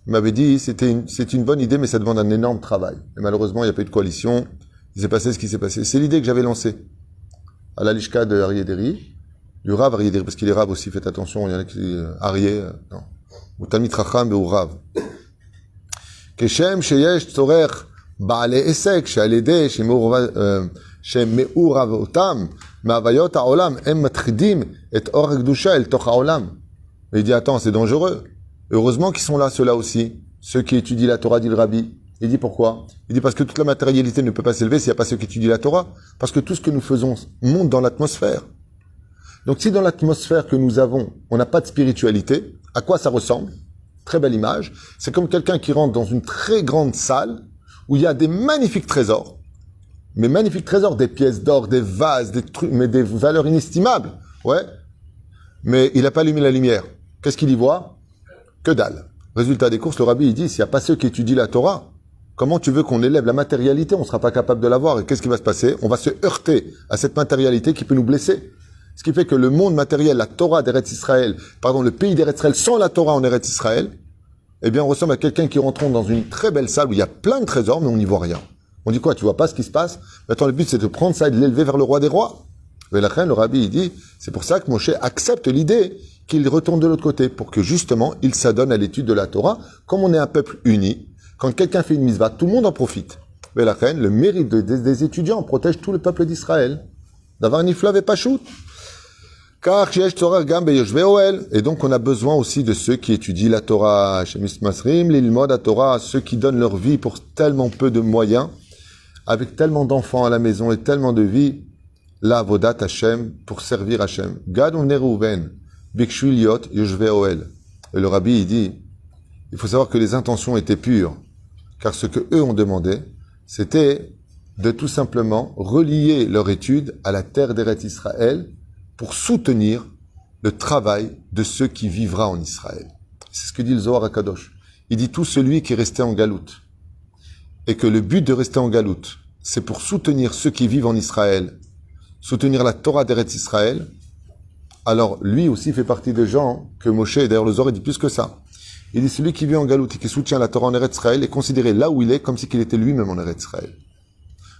Il m'avait dit, c'est une bonne idée, mais ça demande un énorme travail. Et malheureusement, il n'y a pas eu de coalition. Il s'est passé ce qui s'est passé. C'est l'idée que j'avais lancée. À la Lishka de Aryeh Deri, du Rav Aryeh Deri, parce qu'il est Rav aussi, faites attention, il y en a qui disent Aryeh, non. Ou Talmid Chacham ou Rav. Keshem sheyesh tzorech ba'ale esek, she'alede, she'me'urav otam, ma'avayot ha'olam, em matchidim et or ha'kedusha el toch ha'olam. Mais il dit, attends, c'est dangereux. Heureusement qu'ils sont là, ceux-là aussi. Ceux qui étudient la Torah, dit le Rabbi. Il dit pourquoi? Il dit parce que toute la matérialité ne peut pas s'élever s'il n'y a pas ceux qui étudient la Torah. Parce que tout ce que nous faisons monte dans l'atmosphère. Donc si dans l'atmosphère que nous avons, on n'a pas de spiritualité, à quoi ça ressemble? Très belle image. C'est comme quelqu'un qui rentre dans une très grande salle où il y a des magnifiques trésors. Mais magnifiques trésors, des pièces d'or, des vases, des trucs, mais des valeurs inestimables. Ouais. Mais il n'a pas allumé la lumière. Qu'est-ce qu'il y voit? Que dalle. Résultat des courses, le Rabbi, il dit, s'il n'y a pas ceux qui étudient la Torah, comment tu veux qu'on élève la matérialité? On ne sera pas capable de l'avoir. Et qu'est-ce qui va se passer? On va se heurter à cette matérialité qui peut nous blesser. Ce qui fait que le monde matériel, la Torah d'Eretz Israël, le pays d'Eretz Israël sans la Torah en Eretz Israël, eh bien, on ressemble à quelqu'un qui rentre dans une très belle salle où il y a plein de trésors, mais on n'y voit rien. On dit quoi? Tu vois pas ce qui se passe? Maintenant, le but, c'est de prendre ça et de l'élever vers le roi des rois. Et la reine, le Rabbi, il dit, c'est pour ça que Moshe accepte l'idée qu'il retourne de l'autre côté, pour que justement, il s'adonne à l'étude de la Torah. Comme on est un peuple uni, quand quelqu'un fait une mitzvah, tout le monde en profite. Mais la reine, le mérite des étudiants protège tout le peuple d'Israël. D'avoir niflav et pachout. Car et donc on a besoin aussi de ceux qui étudient la Torah, l'ilmod à Torah, ceux qui donnent leur vie pour tellement peu de moyens, avec tellement d'enfants à la maison et tellement de vie, la avodat Hashem, pour servir Hashem. Gad uvnei Reuven, bikshu liot yoshvei ohel. Et le Rabbi, il dit, il faut savoir que les intentions étaient pures, car ce que eux ont demandé, c'était de tout simplement relier leur étude à la terre d'Eretz Israël pour soutenir le travail de ceux qui vivra en Israël. C'est ce que dit le Zohar HaKadosh. Il dit tout celui qui est resté en galoute. Et que le but de rester en galoute, c'est pour soutenir ceux qui vivent en Israël, soutenir la Torah d'Eretz Israël. Alors lui aussi fait partie des gens que Moshe, et d'ailleurs le Zohar dit plus que ça. Il dit celui qui vit en galoute et qui soutient la Torah en Eretz Israël est considéré là où il est comme si qu'il était lui-même en Eretz Israël.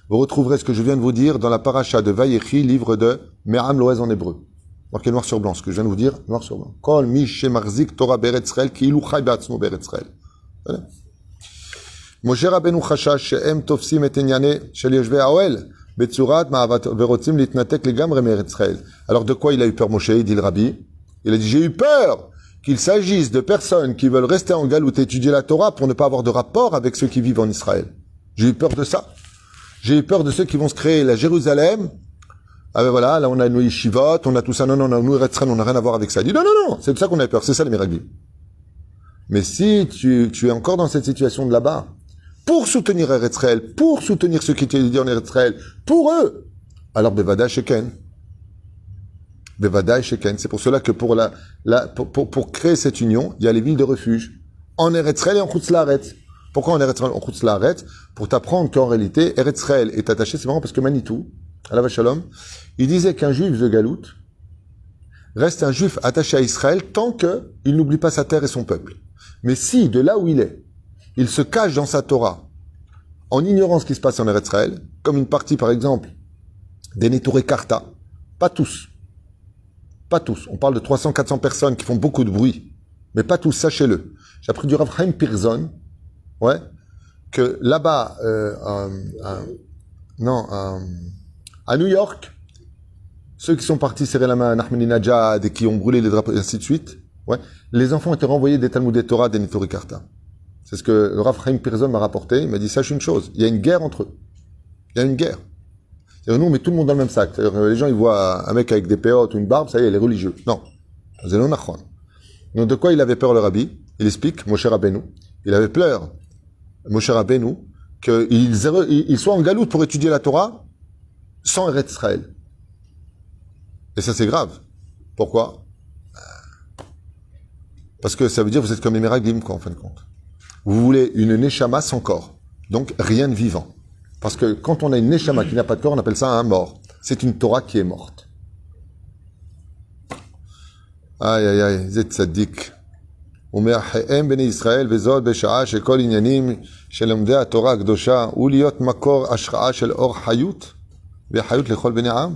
Vous retrouverez ce que je viens de vous dire dans la paracha de Vayechi, livre de Me'am Loez en hébreu. Marqué noir sur blanc, ce que je viens de vous dire, noir sur blanc. Kol mi shemarzik Torah be'eretz Israël ki ilu chay be'atzmo be'eretz Israël. Voilà. Moshe Rabbeinu chashash she'em tofsim et enyane shel yoshvei haoel betzurat ma'avat verotzim litnatek legamre me'eretz Israël. Alors de quoi il a eu peur Moshe, dit le Rabbi? Il a dit j'ai eu peur qu'il s'agisse de personnes qui veulent rester en galoute et étudier la Torah pour ne pas avoir de rapport avec ceux qui vivent en Israël. J'ai eu peur de ça. J'ai eu peur de ceux qui vont se créer la Jérusalem. Ah ben voilà, là on a nos yeshivot, on a tout ça. Non, nous Eretz Israël, on n'a rien à voir avec ça. Il dit non, c'est de ça qu'on a peur, c'est ça les miraglim. Mais si tu es encore dans cette situation de là-bas, pour soutenir Eretz Israël, pour soutenir ceux qui étudient en Eretz Israël, pour eux, alors Bevada Sheken. Bevada Sheken. C'est pour cela que pour créer cette union, il y a les villes de refuge. En Eretz Israël et en Chutz La'aretz. Pourquoi en Eretz Israël, en Chutz La'aretz? Pour t'apprendre qu'en réalité, Eretz Israël est attaché, c'est marrant parce que Manitou, Alav Shalom, il disait qu'un juif de galoute reste un juif attaché à Israël tant qu'il n'oublie pas sa terre et son peuple. Mais si, de là où il se cache dans sa Torah, en ignorant ce qui se passe en Eretz Israël, comme une partie, par exemple, des Neturei Karta, pas tous, on parle de 300-400 personnes qui font beaucoup de bruit, mais pas tous, sachez-le. J'ai appris du Rav Chaim Pirzon, que là-bas, à New York, ceux qui sont partis serrer la main à Ahmadinejad et qui ont brûlé les drapeaux et ainsi de suite, les enfants ont été renvoyés des Talmud Torah des Neturei Karta. C'est ce que le Rav Chaim Pirzon m'a rapporté. Il m'a dit, sache une chose, il y a une guerre entre eux. Il y a une guerre. C'est-à-dire, nous, on met tout le monde dans le même sac. C'est-à-dire, les gens, ils voient un mec avec des péotes ou une barbe, ça y est, il est religieux. Non. C'est non nachon. Donc, de quoi il avait peur, le Rabbi? Il explique, Moshe Rabbeinu. Il avait peur, Moshe Rabbeinu, qu'il soit en galoute pour étudier la Torah sans Eretz Israël. Et ça, c'est grave. Pourquoi? Parce que ça veut dire que vous êtes comme les Meraglim, quoi, en fin de compte. Vous voulez une Neshama sans corps. Donc, rien de vivant. Parce que quand on a une Neshama qui n'a pas de corps, on appelle ça un mort. C'est une Torah qui est morte. Aïe, Zet Tzadik. ומאחיהם בני ישראל, וזאת בשעה שכל עניינים של לומדי התורה הקדושה הוא להיות מקור השחאה של אור חיות וחיות לכל בני העם.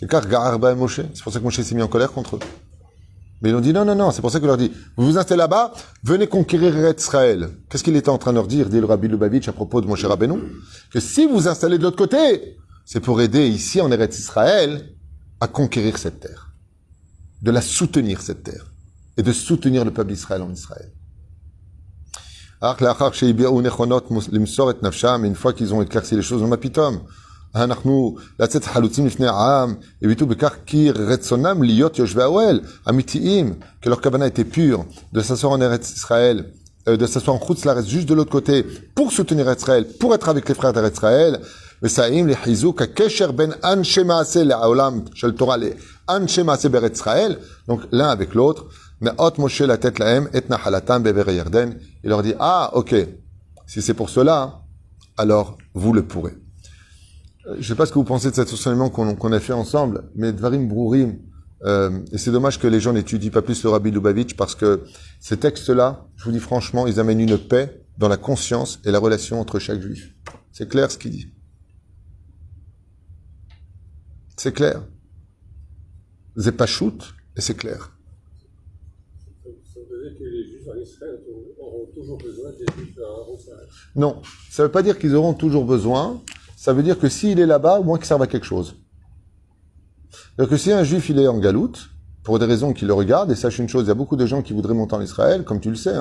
וכך גער בהם משה. C'est pour ça que Moshe s'est mis en colère contre eux. Mais ils ont dit non, c'est pour ça qu'il leur dit, vous vous installez là-bas, venez conquérir Eretz Israël. Qu'est-ce qu'il était en train de leur dire, dit le Rabbi Lubavitch à propos de Moshe Rabbeinu? Que si vous vous installez de l'autre côté, c'est pour aider ici en Eretz Israël à conquérir cette terre. De la soutenir cette terre. Et de soutenir le peuple d'Israël en Israël. Mais une fois qu'ils ont éclairci les choses, on m'a pitom. אנחנו לצאת חלוצים לפני העם, הביטו בכך כי רצונם להיות יושבי האוהל, אמיתיים, que leur kavana était pure, de s'asseoir en Eretz Israël, de s'asseoir en Chutz La'aretz, juste de l'autre côté, pour soutenir Israël, pour être avec les frères d'Eretz Israël, וסעים לחיזוק הקשר בין אנשי מעשה לעולם של תורה לאנשי מעשה בארץ ישראל, donc l'un avec l'autre, נאות משה לתת להם את נחלתם בעבר הירדן, il leur dit, ok, si c'est pour cela, alors vous le pourrez. Je ne sais pas ce que vous pensez de cet enseignement qu'on a fait ensemble, mais Dvarim Brourim, et c'est dommage que les gens n'étudient pas plus le Rabbi Lubavitch, parce que ces textes-là, je vous dis franchement, ils amènent une paix dans la conscience et la relation entre chaque juif. C'est clair ce qu'il dit. C'est clair. C'est pas shoot, et c'est clair. Ça veut dire que les juifs en Israël auront toujours besoin des juifs en Israël? Non, ça ne veut pas dire qu'ils auront toujours besoin. Ça veut dire que s'il est là-bas, au moins qu'il serve à quelque chose. C'est-à-dire que si un juif, il est en galoute, pour des raisons qui le regardent, et sache une chose, il y a beaucoup de gens qui voudraient monter en Israël, comme tu le sais,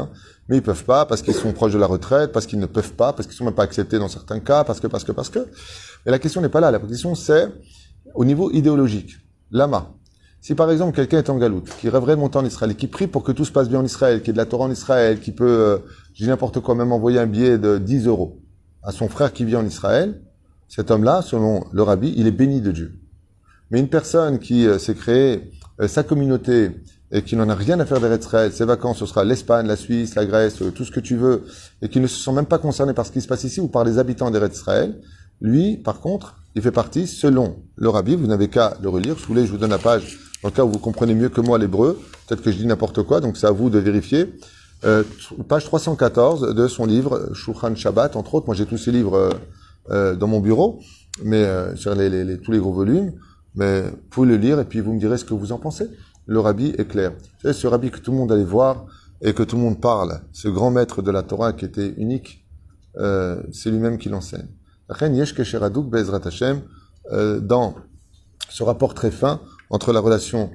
mais ils peuvent pas, parce qu'ils sont proches de la retraite, parce qu'ils ne peuvent pas, parce qu'ils sont même pas acceptés dans certains cas, parce que. Mais la question n'est pas là. La question, c'est au niveau idéologique. Lama. Si par exemple, quelqu'un est en galoute, qui rêverait de monter en Israël, et qui prie pour que tout se passe bien en Israël, qui est de la Torah en Israël, qui peut, je dis n'importe quoi, même envoyer un billet de 10 € à son frère qui vit en Israël, cet homme-là, selon le rabbi, il est béni de Dieu. Mais une personne qui s'est créée sa communauté et qui n'en a rien à faire d'Eretz Israël, ses vacances, ce sera l'Espagne, la Suisse, la Grèce, tout ce que tu veux, et qui ne se sent même pas concerné par ce qui se passe ici ou par les habitants d'Eretz Israël, lui, par contre, il fait partie, selon le rabbi, vous n'avez qu'à le relire, si vous voulez, je vous donne la page, dans le cas où vous comprenez mieux que moi l'hébreu, peut-être que je dis n'importe quoi, donc c'est à vous de vérifier, page 314 de son livre, Shulchan Shabbat, entre autres, moi j'ai tous ces livres dans mon bureau, mais sur tous les gros volumes, mais vous pouvez le lire et puis vous me direz ce que vous en pensez. Le rabbi est clair. Vous savez, ce rabbi que tout le monde allait voir et que tout le monde parle, ce grand maître de la Torah qui était unique, c'est lui-même qui l'enseigne. Dans ce rapport très fin entre la relation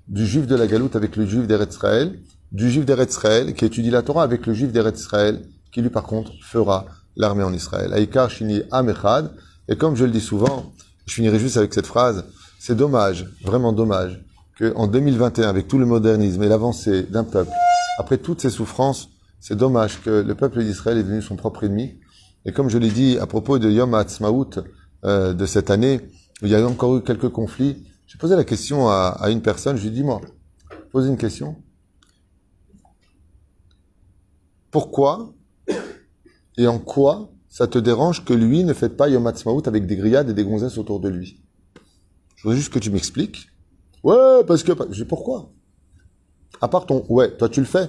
du juif de la Galoute avec le juif d'Eretz Israël, du juif d'Eretz Israël qui étudie la Torah avec le juif d'Eretz Israël qui lui par contre fera l'armée en Israël. Aïkar Shini Am Echad. Et comme je le dis souvent, je finirai juste avec cette phrase, c'est dommage, vraiment dommage, qu'en 2021, avec tout le modernisme et l'avancée d'un peuple, après toutes ces souffrances, c'est dommage que le peuple d'Israël est devenu son propre ennemi. Et comme je l'ai dit à propos de Yom HaAtzmaut de cette année, où il y a encore eu quelques conflits, j'ai posé la question à une personne, je lui ai dit, moi, posez une question. Pourquoi et en quoi ça te dérange que lui ne fête pas Yom HaAtzmaut avec des grillades et des gonzesses autour de lui? Je voudrais juste que tu m'expliques. Ouais, parce que... Je dis, pourquoi? À part ton... Ouais, toi tu le fais.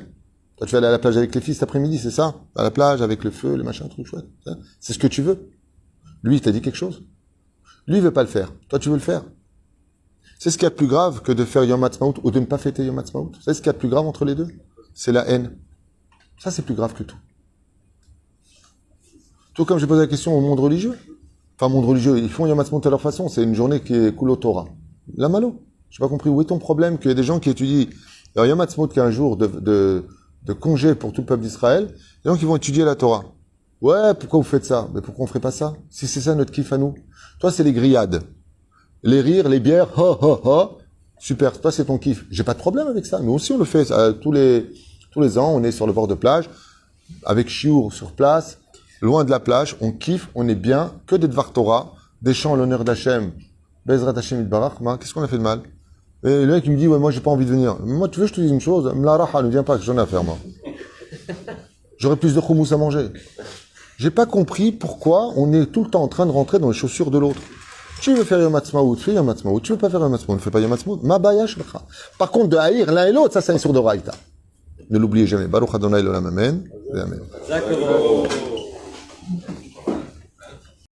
Toi tu vas aller à la plage avec les filles cet après-midi, c'est ça? À la plage, avec le feu, le machin, truc chouette. C'est ce que tu veux. Lui, il t'a dit quelque chose? Lui, il veut pas le faire. Toi, tu veux le faire. C'est ce qu'il y a de plus grave que de faire Yom HaAtzmaut ou de ne pas fêter Yom HaAtzmaut. C'est ce qu'il y a de plus grave entre les deux? C'est la haine. Ça, c'est plus grave que tout. Tout comme j'ai posé la question au monde religieux. Enfin, monde religieux, ils font Yom HaAtzmaut à leur façon. C'est une journée qui est Kulo Torah. La malo. J'ai pas compris. Où est ton problème qu'il y a des gens qui étudient Yom HaAtzmaut qui est un jour de congé pour tout le peuple d'Israël. Des gens qui vont étudier la Torah. Ouais, pourquoi vous faites ça? Mais pourquoi on ferait pas ça? Si c'est ça notre kiff à nous. Toi, c'est les grillades. Les rires, les bières, ha, ha, ha. Super. Toi, c'est ton kiff. J'ai pas de problème avec ça. Nous aussi, on le fait. Tous les ans, on est sur le bord de plage, avec chiour sur place, loin de la plage. On kiffe, on est bien. Que des Dvar Torah, des chants en l'honneur d'Hachem. Bezrat Hachem Itbarach. Qu'est-ce qu'on a fait de mal? Et le mec, il me dit, ouais, moi, j'ai pas envie de venir. Moi, tu veux, je te dis une chose. Mlaraha, ne viens pas, j'en ai à faire, moi. J'aurais plus de khoumous à manger. J'ai pas compris pourquoi on est tout le temps en train de rentrer dans les chaussures de l'autre. Tu veux faire Yom HaAtzmaut, fais Yom HaAtzmaut. Tu veux pas faire Yom HaAtzmaut, ne fais pas Yom HaAtzmaut. Ma bayash b'cha. Par contre, de haïr l'un et l'autre, ça, c'est un sur de raïta. Ne l'oubliez jamais. Baruch Adonai l'olam amen. Amen.